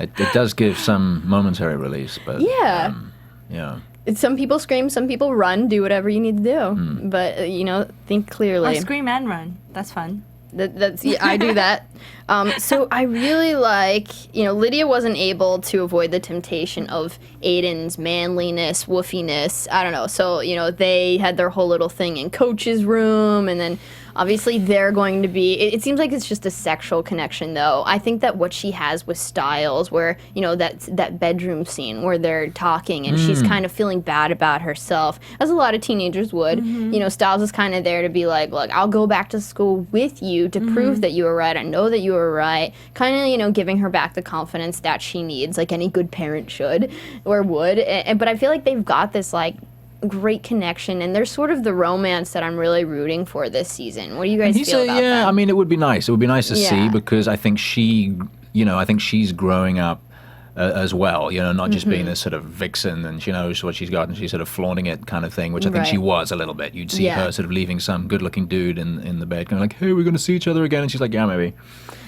[SPEAKER 6] it does give some momentary release, but
[SPEAKER 4] Yeah.
[SPEAKER 6] yeah.
[SPEAKER 4] Some people scream, some people run, do whatever you need to do. But, you know, think
[SPEAKER 5] Or
[SPEAKER 4] clearly.
[SPEAKER 5] scream and run. That's fun.
[SPEAKER 4] That's yeah, I do that. So I really like, you know, Lydia wasn't able to avoid the temptation of Aiden's manliness, woofiness. I don't know. So, you know, they had their whole little thing in Coach's room, and then obviously they're going to be. It seems like it's just a sexual connection, though. I think that what she has with Styles, where you know that bedroom scene where they're talking and she's kind of feeling bad about herself, as a lot of teenagers would. You know, Styles is kind of there to be like, look, I'll go back to school with you to prove that you were right. I know that you were right. Kind of, you know, giving her back the confidence that she needs, like any good parent should or would. But I feel like they've got this like great connection, and there's sort of the romance that I'm really rooting for this season. What do you guys feel about
[SPEAKER 6] yeah,
[SPEAKER 4] that?
[SPEAKER 6] I mean, it would be nice. It would be nice to see
[SPEAKER 4] Yeah.
[SPEAKER 6] because I think she, you know, I think she's growing up as well. You know, not just being this sort of vixen and she knows what she's got and she's sort of flaunting it kind of thing, which I think she
[SPEAKER 4] Right.
[SPEAKER 6] was a little bit. You'd see
[SPEAKER 4] Yeah.
[SPEAKER 6] her sort of leaving some good-looking dude in the bed, kind of like, hey, we're going to see each other again, and she's like, yeah, maybe.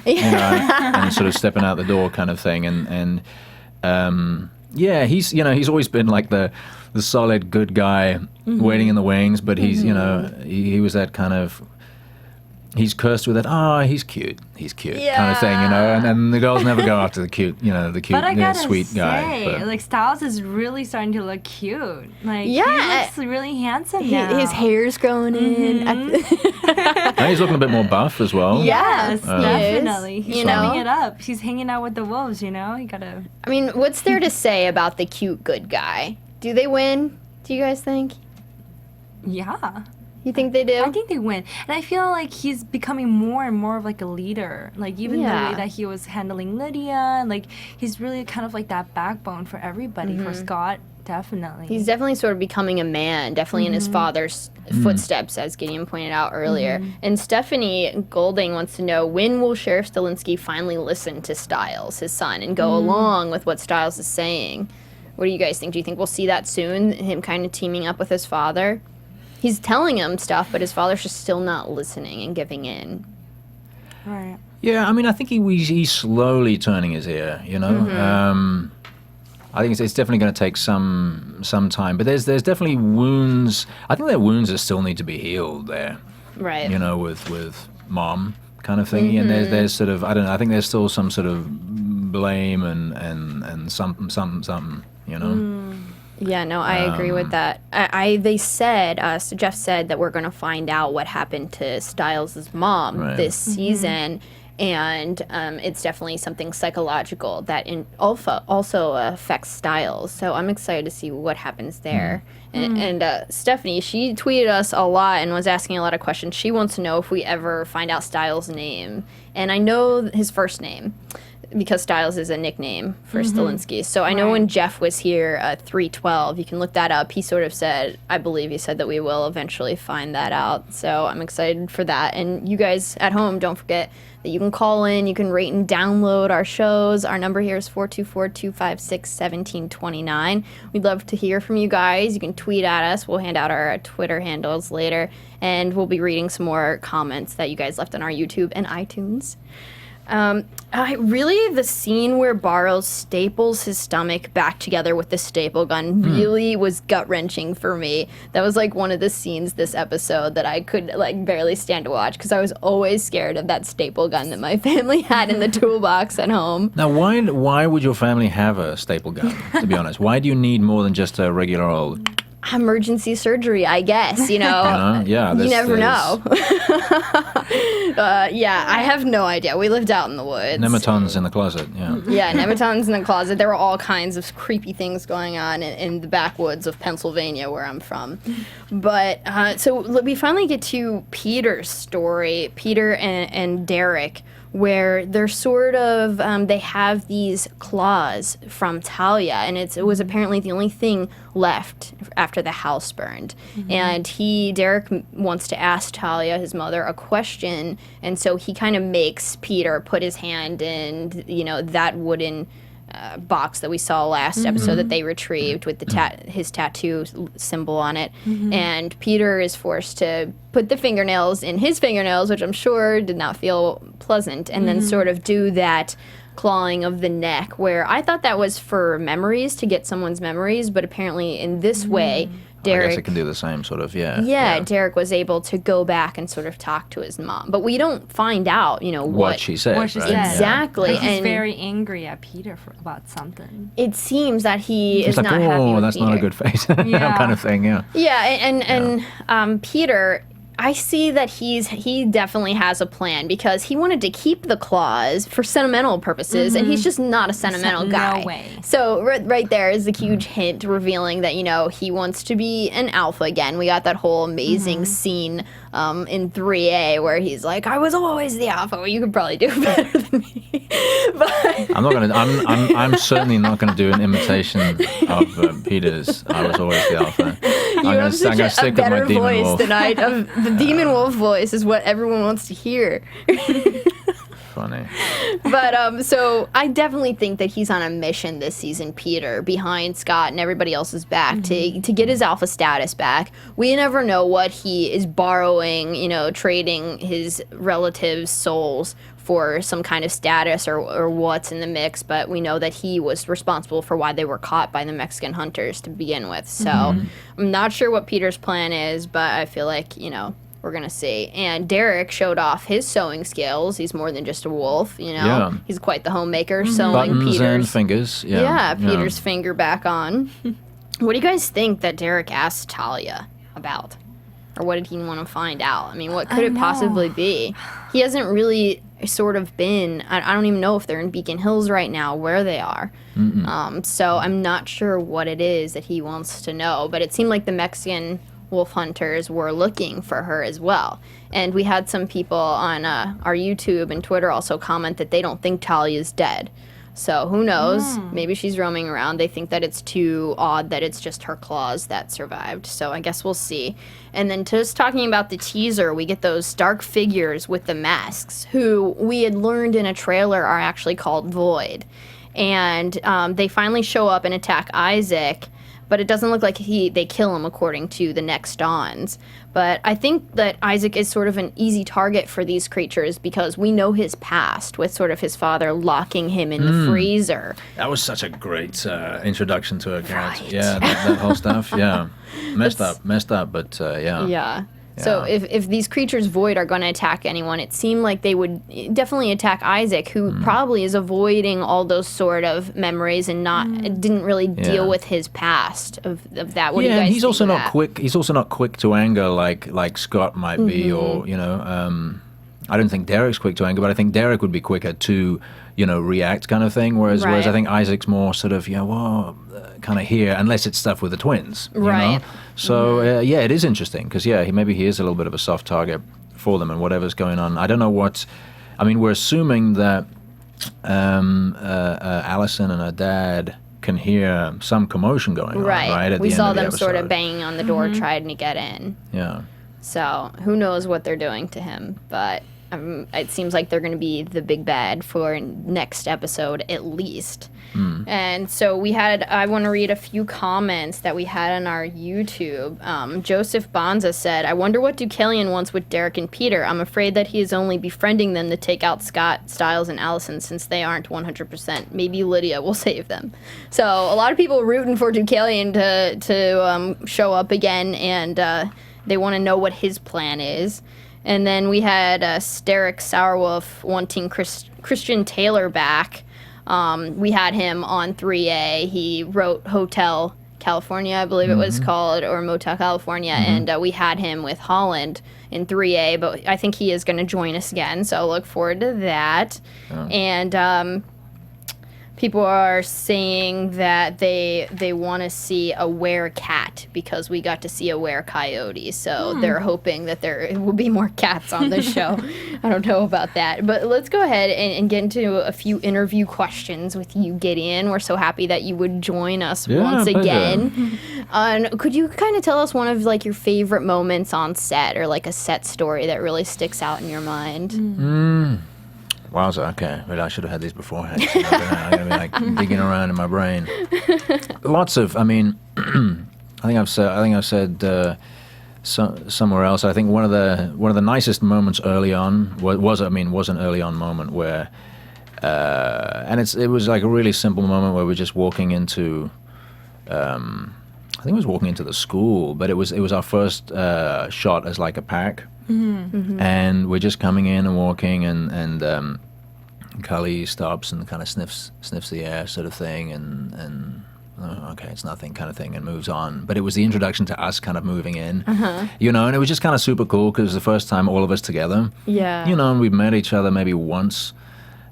[SPEAKER 6] You know, and sort of stepping out the door kind of thing, and yeah, he's always been like the solid good guy waiting in the wings, but he's you know he was that kind of he's cursed with it. Oh, he's cute kind of thing, you know. And then the girls never go after the cute,
[SPEAKER 5] But I gotta
[SPEAKER 6] sweet
[SPEAKER 5] say,
[SPEAKER 6] guy. But
[SPEAKER 5] like Styles is really starting to look cute. Like he
[SPEAKER 4] Yeah.
[SPEAKER 5] looks really handsome now.
[SPEAKER 4] His hair's growing in.
[SPEAKER 6] and he's looking a bit more buff as well.
[SPEAKER 5] Yes,
[SPEAKER 4] he is,
[SPEAKER 5] definitely. He's
[SPEAKER 4] you know?
[SPEAKER 5] stepping it up. He's hanging out with the wolves. You know, you gotta.
[SPEAKER 4] I mean, what's there to say about the cute good guy? Do they win? Do you guys think?
[SPEAKER 5] Yeah.
[SPEAKER 4] You think they do?
[SPEAKER 5] I think they win. And I feel like he's becoming more and more of like a leader. Like even the way that he was handling Lydia, like he's really kind of like that backbone for everybody. For Scott, definitely.
[SPEAKER 4] He's definitely sort of becoming a man, definitely in his father's footsteps, as Gideon pointed out earlier. And Stephanie Golding wants to know, when will Sheriff Stilinski finally listen to Styles, his son, and go along with what Styles is saying? What do you guys think? Do you think we'll see that soon, him kind of teaming up with his father? He's telling him stuff, but his father's just still not listening and giving in.
[SPEAKER 5] Right.
[SPEAKER 6] Yeah, I mean, I think he's slowly turning his ear, you know. I think it's definitely going to take some time, but there's definitely wounds. I think there are wounds that still need to be healed there.
[SPEAKER 4] Right.
[SPEAKER 6] You know, with mom kind of thing, and there's sort of, I don't know. I think there's still some sort of blame and something, you know.
[SPEAKER 4] Yeah, no, I agree with that. They said, so Jeff said that we're going to find out what happened to Styles' mom this season, and it's definitely something psychological that also affects Styles. So I'm excited to see what happens there. And Stephanie, she tweeted us a lot and was asking a lot of questions. She wants to know if we ever find out Styles' name, and I know his first name, because Styles is a nickname for Stilinski. So I know when Jeff was here at 312, you can look that up. He sort of said, I believe he said that we will eventually find that out. So I'm excited for that. And you guys at home, don't forget that you can call in, you can rate and download our shows. Our number here is 424-256-1729. We'd love to hear from you guys. You can tweet at us. We'll hand out our Twitter handles later. And we'll be reading some more comments that you guys left on our YouTube and iTunes. The scene where Barrow staples his stomach back together with the staple gun really was gut-wrenching for me. That was like one of the scenes this episode that I could like barely stand to watch, because I was always scared of that staple gun that my family had in the toolbox at home.
[SPEAKER 6] Now, why would your family have a staple gun, to be honest? Why do you need more than just a regular old...
[SPEAKER 4] Emergency surgery, I guess, you know.
[SPEAKER 6] Yeah,
[SPEAKER 4] you never know. I have no idea. We lived out in the woods.
[SPEAKER 6] Nematons in the closet,
[SPEAKER 4] Yeah, nematons in the closet. There were all kinds of creepy things going on in the backwoods of Pennsylvania, where I'm from. But, so we finally get to Peter's story, Peter and Derek, where they're sort of, they have these claws from Talia, and it was apparently the only thing left after the house burned. And Derek wants to ask Talia, his mother, a question, and so he kind of makes Peter put his hand in, you know, that wooden box that we saw last episode that they retrieved with his tattoo symbol on it. And Peter is forced to put the fingernails in his fingernails, which I'm sure did not feel pleasant, and then sort of do that clawing of the neck, where I thought that was for memories, to get someone's memories, but apparently in this way, Derek...
[SPEAKER 6] I guess it can do the same sort of,
[SPEAKER 4] Yeah, Derek was able to go back and sort of talk to his mom. But we don't find out, you know, what
[SPEAKER 6] she said.
[SPEAKER 5] What she said.
[SPEAKER 4] Exactly.
[SPEAKER 5] He's
[SPEAKER 4] and
[SPEAKER 5] very angry at Peter about something.
[SPEAKER 4] it seems that he is
[SPEAKER 6] It's like,
[SPEAKER 4] not happy with
[SPEAKER 6] that's
[SPEAKER 4] Peter.
[SPEAKER 6] not a good face. kind of thing, yeah.
[SPEAKER 4] Yeah, and Peter, I see that he definitely has a plan, because he wanted to keep the claws for sentimental purposes, and he's just not a sentimental guy.
[SPEAKER 5] No way.
[SPEAKER 4] So right there is a huge hint revealing that, you know, he wants to be an alpha again. We got that whole amazing scene in 3A where he's like, I was always the alpha. Well, you could probably do better than me. But
[SPEAKER 6] I'm certainly not gonna do an imitation of Peter's. I was always the alpha.
[SPEAKER 4] you have such a better voice tonight. The Demon Wolf voice is what everyone wants to hear.
[SPEAKER 6] Funny.
[SPEAKER 4] But so I definitely think that he's on a mission this season, Peter, behind Scott and everybody else's back to get his alpha status back. We never know what he is borrowing, you know, trading his relatives' souls for some kind of status or what's in the mix, but we know that he was responsible for why they were caught by the Mexican hunters to begin with. So I'm not sure what Peter's plan is, but I feel like, you know, we're going to see. And Derek showed off his sewing skills. He's more than just a wolf, you know.
[SPEAKER 6] Yeah.
[SPEAKER 4] He's quite the homemaker, sewing
[SPEAKER 6] Buttons
[SPEAKER 4] Peter's
[SPEAKER 6] and fingers. Yeah.
[SPEAKER 4] Peter's finger back on. What do you guys think that Derek asked Talia about? Or what did he want to find out? I mean, what could it possibly be? He hasn't really sort of been, I don't even know if they're in Beacon Hills right now, where they are. So I'm not sure what it is that he wants to know, but it seemed like the Mexican wolf hunters were looking for her as well. And we had some people on our YouTube and Twitter also comment that they don't think Talia's dead. So who knows? Maybe she's roaming around. They think that it's too odd that it's just her claws that survived. So I guess we'll see. And then just talking about the teaser, we get those dark figures with the masks, who we had learned in a trailer are actually called Void. And they finally show up and attack Isaac, but it doesn't look like they kill him according to the Next Dawns. But I think that Isaac is sort of an easy target for these creatures because we know his past with sort of his father locking him in the freezer.
[SPEAKER 6] That was such a great introduction to her character.
[SPEAKER 4] Right.
[SPEAKER 6] Yeah, that whole stuff. Yeah, messed up, but yeah.
[SPEAKER 4] Yeah. So if these creatures Void are going to attack anyone, it seemed like they would definitely attack Isaac, who probably is avoiding all those sort of memories and didn't really deal with his past of that. What do you guys
[SPEAKER 6] and he's
[SPEAKER 4] think
[SPEAKER 6] also
[SPEAKER 4] of
[SPEAKER 6] not
[SPEAKER 4] that?
[SPEAKER 6] quick. He's also not quick to anger like Scott might be, or I don't think Derek's quick to anger, but I think Derek would be quicker to react kind of thing. Whereas
[SPEAKER 4] Right.
[SPEAKER 6] I think Isaac's more sort of kind of here, unless it's stuff with the twins. You
[SPEAKER 4] Right.
[SPEAKER 6] know? So it is interesting because he is a little bit of a soft target for them and whatever's going on. I don't know what. I mean, we're assuming that Allison and her dad can hear some commotion going on. Right. At
[SPEAKER 4] We
[SPEAKER 6] the
[SPEAKER 4] saw
[SPEAKER 6] end of
[SPEAKER 4] them
[SPEAKER 6] the
[SPEAKER 4] sort of
[SPEAKER 6] episode.
[SPEAKER 4] banging on the door, trying to get in.
[SPEAKER 6] Yeah.
[SPEAKER 4] So who knows what they're doing to him, but it seems like they're going to be the big bad for next episode at least. And so I want to read a few comments that we had on our YouTube. Joseph Bonza said, I wonder what Deucalion wants with Derek and Peter. I'm afraid that he is only befriending them to take out Scott, Styles, and Allison since they aren't 100%. Maybe Lydia will save them. So a lot of people rooting for Deucalion to show up again, and they want to know what his plan is. And then we had Derek Sourwolf wanting Christian Taylor back. We had him on 3A. He wrote Hotel California, I believe it was called, or Motel California, and we had him with Holland in 3A, but I think he is going to join us again, so look forward to that. And people are saying that they want to see a were-cat because we got to see a were-coyote. So they're hoping that there will be more cats on the show. I don't know about that. But let's go ahead and get into a few interview questions with you, Gideon. We're so happy that you would join us once again. Could you kind of tell us one of your favorite moments on set, or a set story that really sticks out in your mind?
[SPEAKER 6] Wowza, okay. Well, I should have had these beforehand. So I'm going to be digging around in my brain. Lots of, I think I've said somewhere else. I think one of the nicest moments early on was an early on moment where, and it was a really simple moment where we're just walking into, I think it was walking into the school, but it was our first shot as a pack. And we're just coming in and walking, and Cully stops and kind of sniffs the air, sort of thing, and okay, it's nothing, kind of thing, and moves on. But it was the introduction to us kind of moving in, and it was just kind of super cool because it was the first time all of us together.
[SPEAKER 4] Yeah.
[SPEAKER 6] And we've met each other maybe once,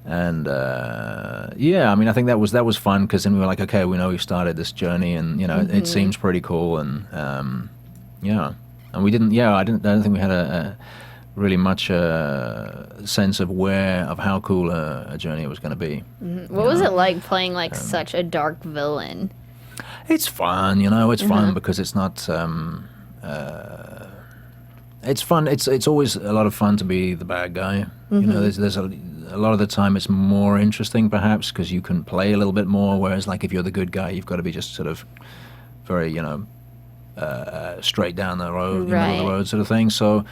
[SPEAKER 6] and I think that was fun because then we were like, okay, we know we've started this journey, and it seems pretty cool, and and we didn't. I don't think we had a really much sense of how cool a journey it was going to be.
[SPEAKER 4] What was it like playing such a dark villain?
[SPEAKER 6] It's fun, It's fun because it's not. It's fun. It's always a lot of fun to be the bad guy. There's a lot of the time it's more interesting perhaps because you can play a little bit more. Whereas if you're the good guy, you've got to be just sort of very straight down the road, middle of the road sort of thing. So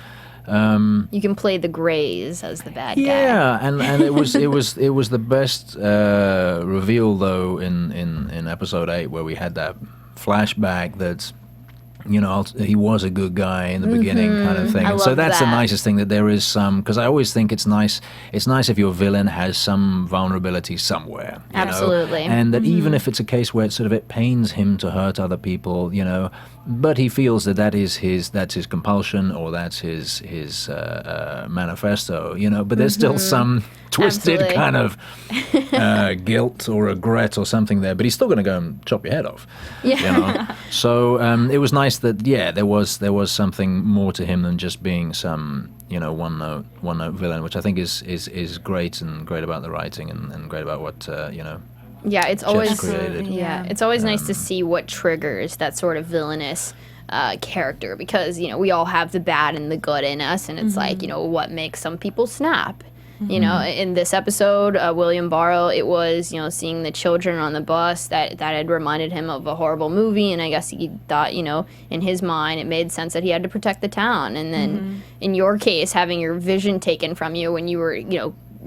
[SPEAKER 4] you can play the Greys as the bad guy.
[SPEAKER 6] Yeah, and it was the best reveal though in episode 8 where we had that flashback that he was a good guy in the beginning, kind of thing.
[SPEAKER 4] I
[SPEAKER 6] And so
[SPEAKER 4] love
[SPEAKER 6] that's the
[SPEAKER 4] that.
[SPEAKER 6] nicest thing, that there is some, because I always think it's nice if your villain has some vulnerability somewhere. you know?
[SPEAKER 4] Absolutely.
[SPEAKER 6] And that even if it's a case where it pains him to hurt other people, but he feels that's his compulsion, or that's his manifesto, but there's still some twisted
[SPEAKER 4] Absolutely.
[SPEAKER 6] kind of guilt or regret or something there, but he's still going to go and chop your head off.
[SPEAKER 4] Yeah.
[SPEAKER 6] So it was nice that there was something more to him than just being some one note villain, which I think is great, and great about the writing, and great about what
[SPEAKER 4] Yeah, it's always
[SPEAKER 6] created.
[SPEAKER 4] yeah, it's always nice to see what triggers that sort of villainous character, because we all have the bad and the good in us, and it's like what makes some people snap. In this episode, William Barrow, it was seeing the children on the bus that had reminded him of a horrible movie, and I guess he thought in his mind it made sense that he had to protect the town. And then in your case, having your vision taken from you when you were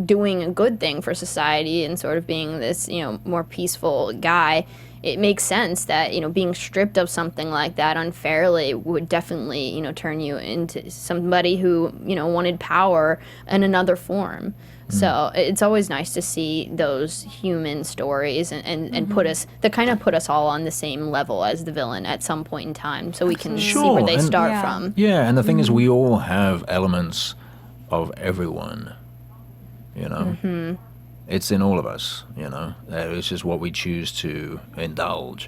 [SPEAKER 4] doing a good thing for society and sort of being this more peaceful guy, it makes sense that being stripped of something like that unfairly would definitely turn you into somebody who wanted power in another form. So it's always nice to see those human stories and put us all on the same level as the villain at some point in time, so we can see
[SPEAKER 6] Sure,
[SPEAKER 4] where they
[SPEAKER 6] and-
[SPEAKER 4] start
[SPEAKER 5] Yeah.
[SPEAKER 4] from.
[SPEAKER 6] Yeah, and the thing is, we all have elements of everyone. It's in all of us. It's just what we choose to indulge.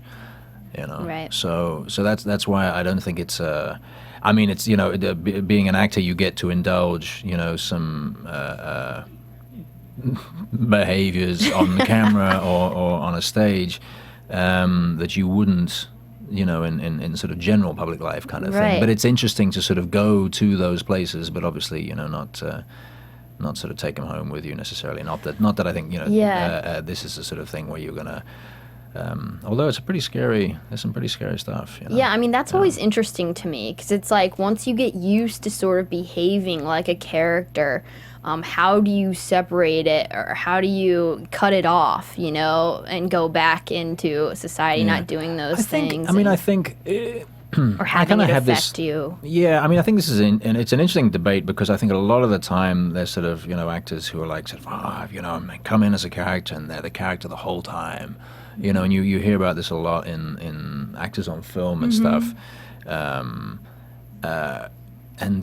[SPEAKER 4] Right.
[SPEAKER 6] So that's why I don't think it's. I mean, it's being an actor, you get to indulge some behaviors on the camera or on a stage that you wouldn't. In sort of general public life kind of thing.
[SPEAKER 4] Right.
[SPEAKER 6] But it's interesting to sort of go to those places, but obviously, not sort of take them home with you necessarily. Not that I think
[SPEAKER 4] Yeah.
[SPEAKER 6] this is the sort of thing where you're gonna. Although it's there's some pretty scary stuff.
[SPEAKER 4] Yeah, I mean, that's always interesting to me, because it's like once you get used to sort of behaving like a character, how do you separate it, or how do you cut it off, and go back into society not doing those things?
[SPEAKER 6] I think.
[SPEAKER 4] or having
[SPEAKER 6] kinda
[SPEAKER 4] it
[SPEAKER 6] have
[SPEAKER 4] affect
[SPEAKER 6] this-
[SPEAKER 4] you.
[SPEAKER 6] Yeah, I mean, I think this is and it's an interesting debate, because I think a lot of the time there's sort of actors who are like sort of come in as a character and they're the character the whole time, and you hear about this a lot in actors on film and stuff, and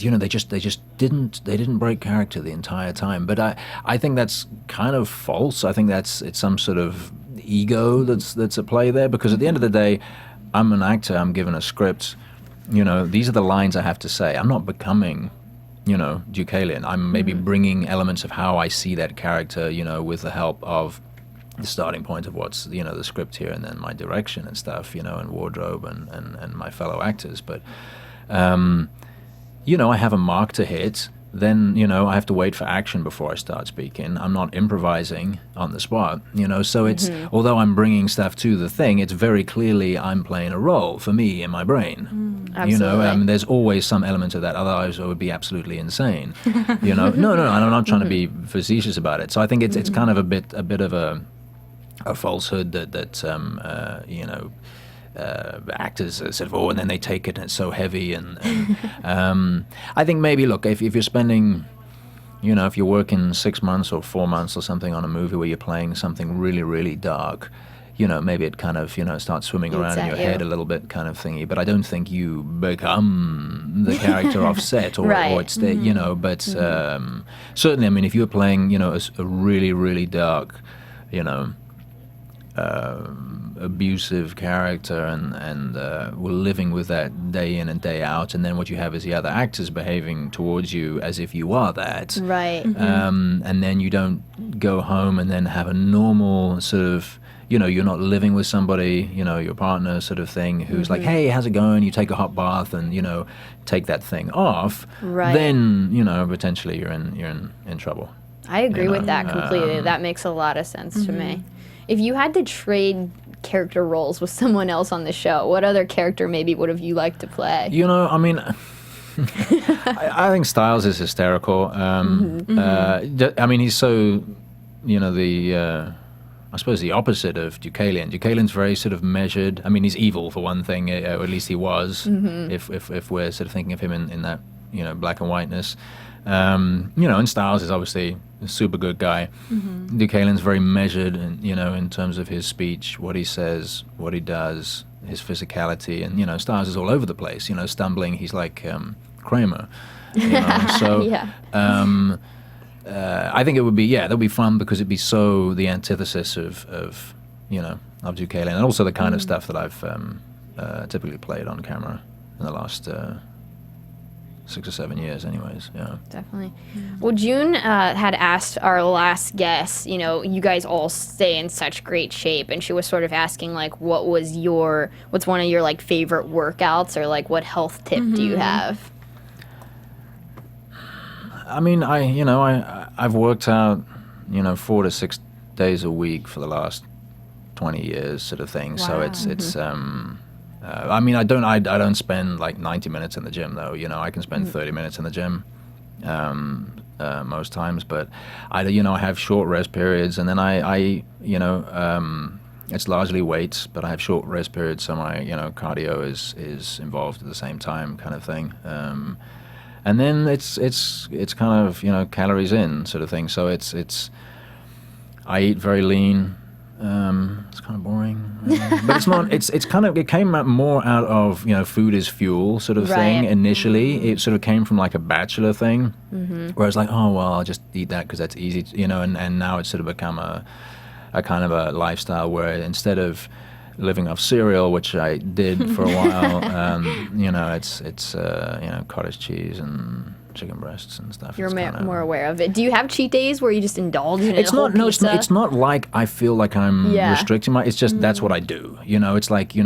[SPEAKER 6] they just didn't break character the entire time. But I think that's kind of false. I think it's some sort of ego that's at play there, because at the end of the day, I'm an actor, I'm given a script, these are the lines I have to say. I'm not becoming, Deucalion. I'm maybe bringing elements of how I see that character, with the help of the starting point of what's, the script here, and then my direction and stuff, and wardrobe and my fellow actors. But, I have a mark to hit. Then, I have to wait for action before I start speaking. I'm not improvising on the spot, so it's, although I'm bringing stuff to the thing, it's very clearly I'm playing a role for me in my brain.
[SPEAKER 4] Absolutely.
[SPEAKER 6] There's always some element of that, otherwise I would be absolutely insane. No, I'm not trying to be facetious about it. So I think it's kind of a bit of a falsehood that actors sort of, and then they take it and it's so heavy, and I think maybe, look, if you're spending, if you're working 6 months or 4 months or something on a movie where you're playing something really, really dark, maybe it kind of, starts swimming around in your head a little bit kind of thingy, but I don't think you become the character off set or it's the, but certainly, I mean, if you're playing, a really, really dark, abusive character and we're living with that day in and day out, and then what you have is the other actors behaving towards you as if you are that,
[SPEAKER 4] Right.
[SPEAKER 6] and then you don't go home and then have a normal sort of, you're not living with somebody, your partner sort of thing, who's like, hey, how's it going? You take a hot bath and, take that thing off.
[SPEAKER 4] Right.
[SPEAKER 6] Then, potentially you're in trouble.
[SPEAKER 4] I agree with that completely. That makes a lot of sense to me. If you had to trade character roles with someone else on the show, what other character maybe would have you liked to play?
[SPEAKER 6] I mean, I think Styles is hysterical. I mean, he's so, I suppose, the opposite of Deucalion. Deucalion's very sort of measured. I mean, he's evil for one thing, or at least he was. If we're sort of thinking of him in that black and whiteness. And Styles is obviously a super good guy. Deucalion's very measured, and in terms of his speech, what he says, what he does, his physicality, and Styles is all over the place. Stumbling, he's like Kramer. So
[SPEAKER 4] Yeah.
[SPEAKER 6] I think it would be that would be fun because it'd be so the antithesis of Deucalion, and also the kind of stuff that I've typically played on camera in the last 6 or 7 years, anyways. Yeah.
[SPEAKER 4] Definitely. Well, June had asked our last guest, you guys all stay in such great shape, and she was sort of asking, like, what's one of your, like, favorite workouts, or, like, what health tip do you have?
[SPEAKER 6] I mean, I've worked out, 4 to 6 days a week for the last 20 years, sort of thing. So it's I mean, I don't spend like 90 minutes in the gym though. I can spend 30 minutes in the gym most times, but I have short rest periods, and then it's largely weights, but I have short rest periods, so my cardio is involved at the same time, kind of thing. And then it's kind of calories in sort of thing. So it's I eat very lean. It's kind of boring, but it's not. It came more out of food is fuel sort of thing. Initially, it sort of came from like a bachelor thing, where it's like, oh well, I'll just eat that because that's easy, and now it's sort of become a kind of a lifestyle where instead of living off cereal, which I did for a while, it's cottage cheese and chicken breasts and stuff.
[SPEAKER 4] You're more aware of it. Do you have cheat days where you just indulge in
[SPEAKER 6] it's not, no, it's not like I feel like I'm restricting it's just that's what I do. It's like, you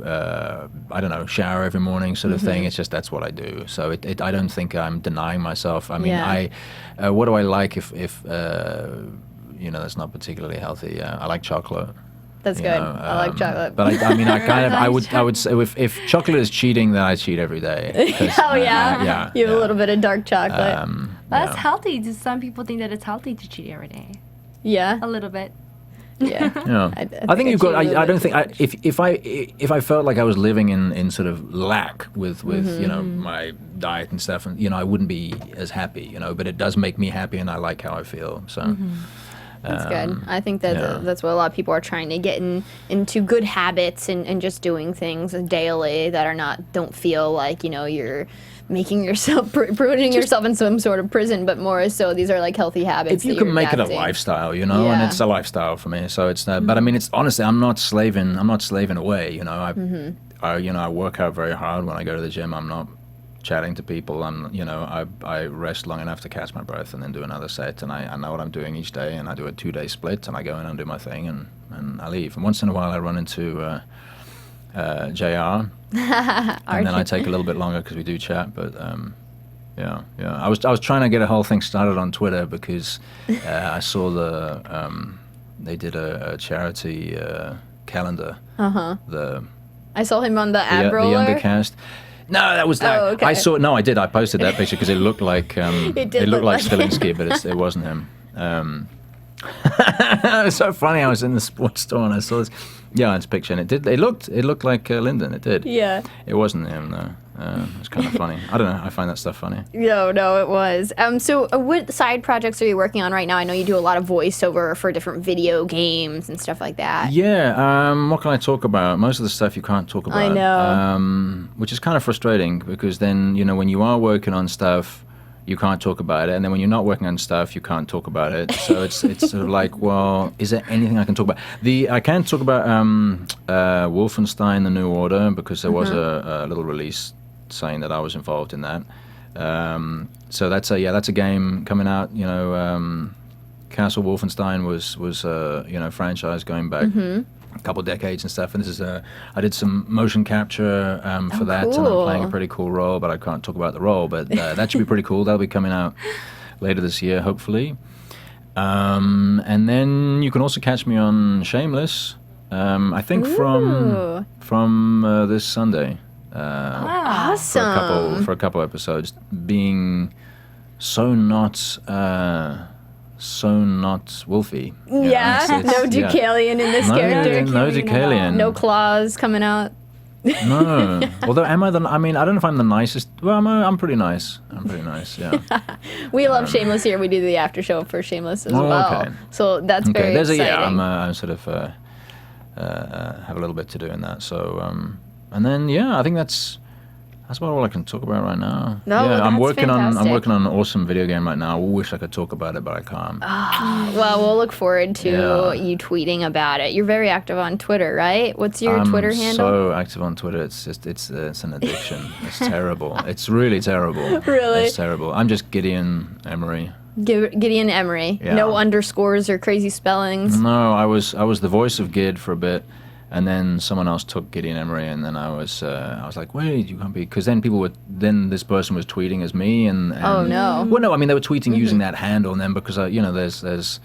[SPEAKER 6] I don't know, shower every morning sort of thing. It's just that's what I do. So I don't think I'm denying myself. I mean, what do I like if that's not particularly healthy? I like chocolate.
[SPEAKER 4] That's good. I like chocolate.
[SPEAKER 6] But I would say if chocolate is cheating, then I cheat every day.
[SPEAKER 4] Oh yeah. You have a little bit of dark chocolate.
[SPEAKER 5] That's healthy. Some people think that it's healthy to cheat every day.
[SPEAKER 4] Yeah.
[SPEAKER 5] A little bit.
[SPEAKER 4] Yeah.
[SPEAKER 6] I think you've got. I don't think if I felt like I was living in sort of lack with my diet and stuff, and I wouldn't be as happy. But it does make me happy, and I like how I feel. So.
[SPEAKER 4] That's good. I think that that's what a lot of people are trying to get into good habits and just doing things daily that don't feel like you're making yourself putting yourself in some sort of prison, but more so these are like healthy habits.
[SPEAKER 6] If you can make it a lifestyle, and it's a lifestyle for me. So it's but I mean, it's honestly, I'm not slaving away. I work out very hard when I go to the gym. I'm not chatting to people. I rest long enough to catch my breath and then do another set, and I know what I'm doing each day, and I do a 2-day split, and I go in and do my thing, and I leave. And once in a while I run into JR, and then I take a little bit longer because we do chat, but I was trying to get a whole thing started on Twitter because I saw they did a charity calendar.
[SPEAKER 4] I saw him on the ad roller.
[SPEAKER 6] The Undercast. No, that was that.
[SPEAKER 4] Oh, okay.
[SPEAKER 6] I did. I posted that picture because it looked like it looked like Stilinski, but it wasn't him. It was so funny. I was in the sports store and I saw this. Yeah, it's a picture, and it looked like Lyndon. It did. Yeah. It wasn't him though. It was kind of funny. I don't know. I find that stuff funny.
[SPEAKER 4] No, it was. So what side projects are you working on right now? I know you do a lot of voiceover for different video games and stuff like that.
[SPEAKER 6] Yeah. What can I talk about? Most of the stuff you can't talk about.
[SPEAKER 4] I know.
[SPEAKER 6] Which is kind of frustrating because then, when you are working on stuff, you can't talk about it, and then when you're not working on stuff, you can't talk about it. So it's sort of like, well, is there anything I can talk about? I can talk about Wolfenstein: The New Order because there was a little release saying that I was involved in that. So that's a game coming out. Castle Wolfenstein was a franchise going back a couple decades and stuff, and this is I did some motion capture for that, and I'm playing a pretty cool role, but I can't talk about the role, but that should be pretty cool. That'll be coming out later this year, hopefully. And then you can also catch me on Shameless, I think from this Sunday.
[SPEAKER 4] Awesome.
[SPEAKER 6] For a couple episodes, being so not so not Wolfie.
[SPEAKER 4] Yeah, no Deucalion in this character.
[SPEAKER 6] No Deucalion.
[SPEAKER 4] No claws coming out.
[SPEAKER 6] No. Although, I don't know if I'm the nicest. Well, I'm pretty nice. Yeah.
[SPEAKER 4] We love Shameless here. We do the after show for Shameless as well.
[SPEAKER 6] Okay.
[SPEAKER 4] So that's very exciting.
[SPEAKER 6] I'm sort of have a little bit to do in that. So, and then I think that's about all I can talk about right now.
[SPEAKER 4] No,
[SPEAKER 6] yeah, I'm working
[SPEAKER 4] fantastic.
[SPEAKER 6] on an awesome video game right now. I wish I could talk about it, but I can't.
[SPEAKER 4] Well, we'll look forward to you tweeting about it. You're very active on Twitter, right? What's your Twitter handle?
[SPEAKER 6] I'm so active on Twitter. It's an addiction. It's terrible. It's really terrible.
[SPEAKER 4] Really?
[SPEAKER 6] It's terrible. I'm just Gideon Emery.
[SPEAKER 4] Gideon Emery.
[SPEAKER 6] Yeah.
[SPEAKER 4] No underscores or crazy spellings.
[SPEAKER 6] No, I was the voice of Gid for a bit. And then someone else took Gideon Emery, and then I was like, wait, you can't be, because then this person was tweeting as me, and
[SPEAKER 4] oh no.
[SPEAKER 6] Well, no, I mean they were tweeting using that handle, and then because there's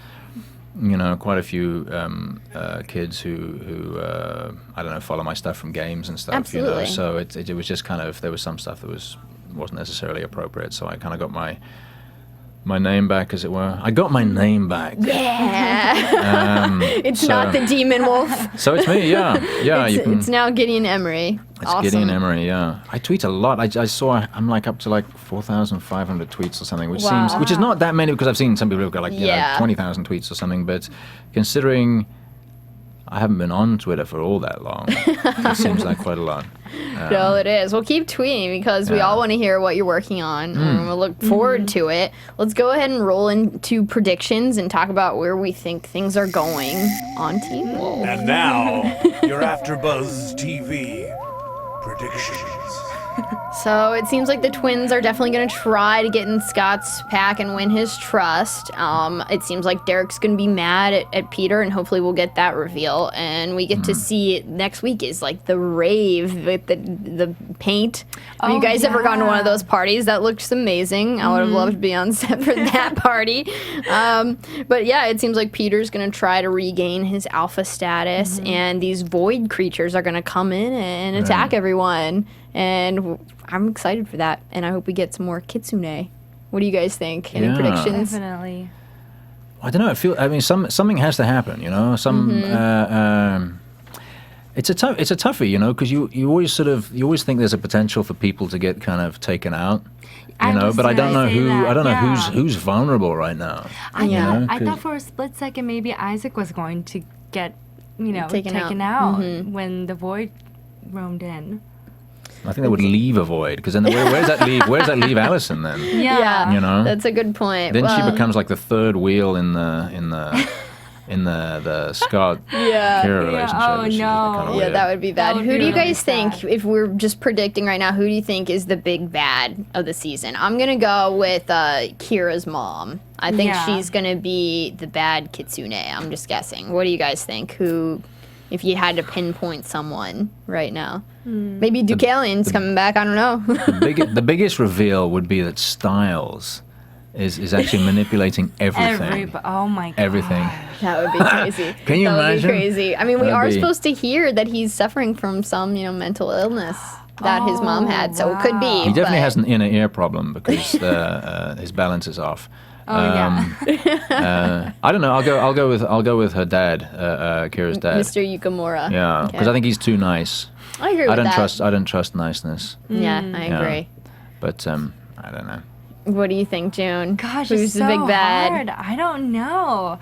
[SPEAKER 6] quite a few kids who I don't know, follow my stuff from games and stuff.
[SPEAKER 4] Absolutely.
[SPEAKER 6] So it was just kind of, there was some stuff that wasn't necessarily appropriate, so I kind of got my name back, as it were. I got my name back.
[SPEAKER 4] Yeah. It's not the Demon Wolf.
[SPEAKER 6] So it's me, yeah.
[SPEAKER 4] It's now Gideon Emery.
[SPEAKER 6] It's
[SPEAKER 4] awesome.
[SPEAKER 6] Gideon Emery, yeah. I tweet a lot. I saw I'm like up to like 4,500 tweets or something, which is not that many, because I've seen some people who've got like 20,000 tweets or something. But considering I haven't been on Twitter for all that long, it seems like quite a lot.
[SPEAKER 4] No, it is. Well, keep tweeting, because we all want to hear what you're working on, and we'll look forward to it. Let's go ahead and roll into predictions and talk about where we think things are going on Teen Wolf.
[SPEAKER 1] And now, your AfterBuzz TV predictions.
[SPEAKER 4] So it seems like the twins are definitely going to try to get in Scott's pack and win his trust. It seems like Derek's going to be mad at Peter, and hopefully we'll get that reveal. And we get to see next week is like the rave with the paint. Have you guys ever gone to one of those parties? That looks amazing. I would have loved to be on set for that party. But yeah, it seems like Peter's going to try to regain his alpha status, and these void creatures are going to come in and attack everyone. And I'm excited for that, and I hope we get some more kitsune. What do you guys think? Any predictions?
[SPEAKER 5] Definitely.
[SPEAKER 6] I don't know. I mean, something has to happen. It's a toughie, because you always think there's a potential for people to get kind of taken out. But I don't know who's vulnerable right now.
[SPEAKER 5] I thought for a split second maybe Isaac was going to get taken out when the void roamed in.
[SPEAKER 6] I think they would leave a void, because then where's that leave Allison then?
[SPEAKER 4] Yeah, that's a good point.
[SPEAKER 6] Then she becomes like the third wheel in the Scott Kira relationship.
[SPEAKER 5] Oh
[SPEAKER 6] which is
[SPEAKER 5] no!
[SPEAKER 6] kind of
[SPEAKER 4] Yeah,
[SPEAKER 6] weird.
[SPEAKER 4] that would be bad.
[SPEAKER 5] That would
[SPEAKER 4] Who
[SPEAKER 5] be
[SPEAKER 4] do you
[SPEAKER 5] really
[SPEAKER 4] guys think,
[SPEAKER 5] sad.
[SPEAKER 4] if we're just predicting right now, who do you think is the big bad of the season? I'm gonna go with Kira's mom. I think she's gonna be the bad kitsune. I'm just guessing. What do you guys think? Who, if you had to pinpoint someone right now? Maybe Deucalion's coming back. I don't know.
[SPEAKER 6] The biggest reveal would be that Styles is actually manipulating everything.
[SPEAKER 5] Oh my god!
[SPEAKER 6] Everything.
[SPEAKER 4] That would be crazy.
[SPEAKER 6] Can you
[SPEAKER 4] that
[SPEAKER 6] imagine?
[SPEAKER 4] Would be crazy. I mean, we
[SPEAKER 6] That'd
[SPEAKER 4] are
[SPEAKER 6] be-
[SPEAKER 4] supposed to hear that he's suffering from some, mental illness that his mom had. So it could be.
[SPEAKER 6] He definitely
[SPEAKER 4] but-
[SPEAKER 6] has an inner ear problem, because his balance is off. I don't know. I'll go with her dad, Kira's dad.
[SPEAKER 4] Mr. Yukamura.
[SPEAKER 6] Yeah, because I think he's too nice.
[SPEAKER 4] I agree with that.
[SPEAKER 6] I don't trust niceness.
[SPEAKER 4] Yeah, I agree.
[SPEAKER 6] But I don't know.
[SPEAKER 4] What do you think, June?
[SPEAKER 5] Gosh,
[SPEAKER 4] Who's
[SPEAKER 5] it's
[SPEAKER 4] the
[SPEAKER 5] so
[SPEAKER 4] big bad?
[SPEAKER 5] hard. I don't know.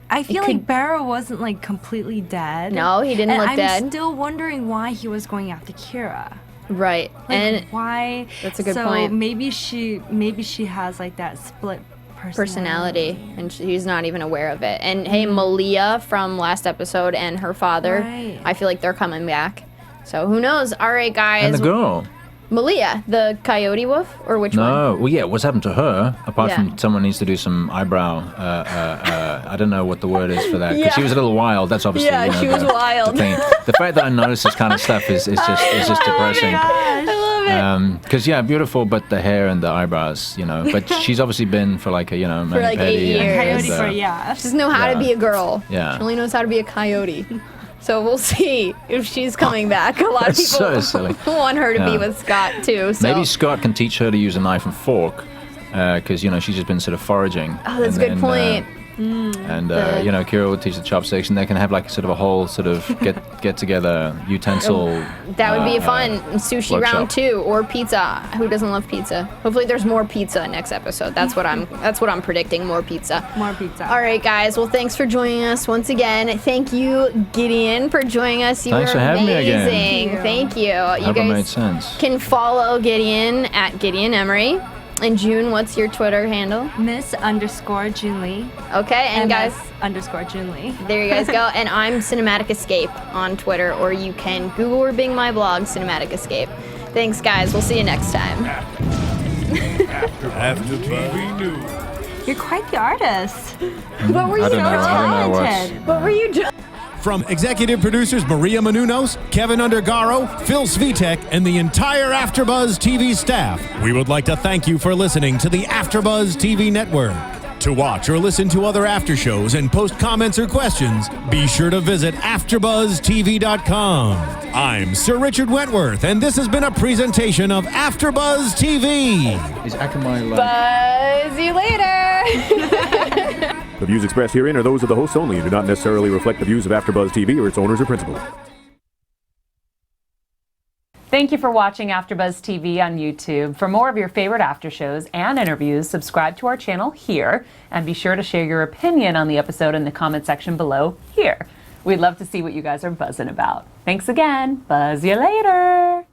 [SPEAKER 5] I feel like Barrow wasn't like completely dead.
[SPEAKER 4] No, he didn't
[SPEAKER 5] and
[SPEAKER 4] look dead.
[SPEAKER 5] I'm still wondering why he was going after Kira.
[SPEAKER 4] Right.
[SPEAKER 5] Like,
[SPEAKER 4] And
[SPEAKER 5] why?
[SPEAKER 4] that's a good
[SPEAKER 5] so
[SPEAKER 4] point.
[SPEAKER 5] maybe she has like that split
[SPEAKER 4] personality, and he's not even aware of it. And hey, Malia from last episode and her father,
[SPEAKER 5] Right.
[SPEAKER 4] I feel like they're coming back. So who knows? All right, guys.
[SPEAKER 6] And the girl.
[SPEAKER 4] Malia, the coyote wolf, or which one?
[SPEAKER 6] No, well, yeah. What's happened to her? Apart
[SPEAKER 4] Yeah.
[SPEAKER 6] from someone needs to do some eyebrow. I don't know what the word is for that. Because she was a little wild. That's obviously.
[SPEAKER 4] Yeah, she was wild.
[SPEAKER 6] The thing. The fact that I notice this kind of stuff is just depressing.
[SPEAKER 4] I love it.
[SPEAKER 6] Because beautiful, but the hair and the eyebrows, But she's obviously been for like a
[SPEAKER 4] For like 8 years.
[SPEAKER 5] Coyote for yeah.
[SPEAKER 4] She doesn't know how to be a girl.
[SPEAKER 6] Yeah.
[SPEAKER 4] She only knows how to be a coyote. So we'll see if she's coming back. A lot of
[SPEAKER 6] That's
[SPEAKER 4] people
[SPEAKER 6] so silly.
[SPEAKER 4] want her to be
[SPEAKER 6] Yeah.
[SPEAKER 4] with Scott too. So.
[SPEAKER 6] Maybe Scott can teach her to use a knife and fork, because she's just been sort of foraging.
[SPEAKER 4] Oh, that's a good point.
[SPEAKER 6] Kira will teach the chopsticks, and they can have like sort of a whole sort of get together utensil.
[SPEAKER 4] That would be fun. Sushi
[SPEAKER 6] workshop.
[SPEAKER 4] round 2 or pizza. Who doesn't love pizza? Hopefully, there's more pizza next episode. That's what I'm predicting. More pizza.
[SPEAKER 5] More pizza.
[SPEAKER 4] All right, guys. Well, thanks for joining us once again. Thank you, Gideon, for joining us.
[SPEAKER 6] Thanks for having me again.
[SPEAKER 4] Thank you.
[SPEAKER 6] I hope it made
[SPEAKER 4] guys
[SPEAKER 6] sense.
[SPEAKER 4] can follow Gideon at Gideon Emery. And June, what's your Twitter handle?
[SPEAKER 5] Miss_Junlee.
[SPEAKER 4] Okay, and guys,
[SPEAKER 5] _Junlee.
[SPEAKER 4] there you guys go. And I'm Cinematic Escape on Twitter, or you can Google or Bing my blog, Cinematic Escape. Thanks, guys. We'll see you next time.
[SPEAKER 1] After TV News.
[SPEAKER 5] You're quite the artist.
[SPEAKER 4] What were you
[SPEAKER 6] I don't know
[SPEAKER 5] talented.
[SPEAKER 4] What were you doing?
[SPEAKER 3] From executive producers Maria Menounos, Kevin Undergaro, Phil Svitek, and the entire AfterBuzz TV staff, we would like to thank you for listening to the AfterBuzz TV network. To watch or listen to other after shows and post comments or questions, be sure to visit AfterBuzzTV.com. I'm Sir Richard Wentworth, and this has been a presentation of AfterBuzz TV.
[SPEAKER 6] Is Akamai like...
[SPEAKER 4] Buzz you later.
[SPEAKER 7] The views expressed herein are those of the hosts only and do not necessarily reflect the views of AfterBuzz TV or its owners or principals.
[SPEAKER 8] Thank you for watching AfterBuzz TV on YouTube. For more of your favorite after shows and interviews, subscribe to our channel here, and be sure to share your opinion on the episode in the comment section below here. We'd love to see what you guys are buzzing about. Thanks again. Buzz you later.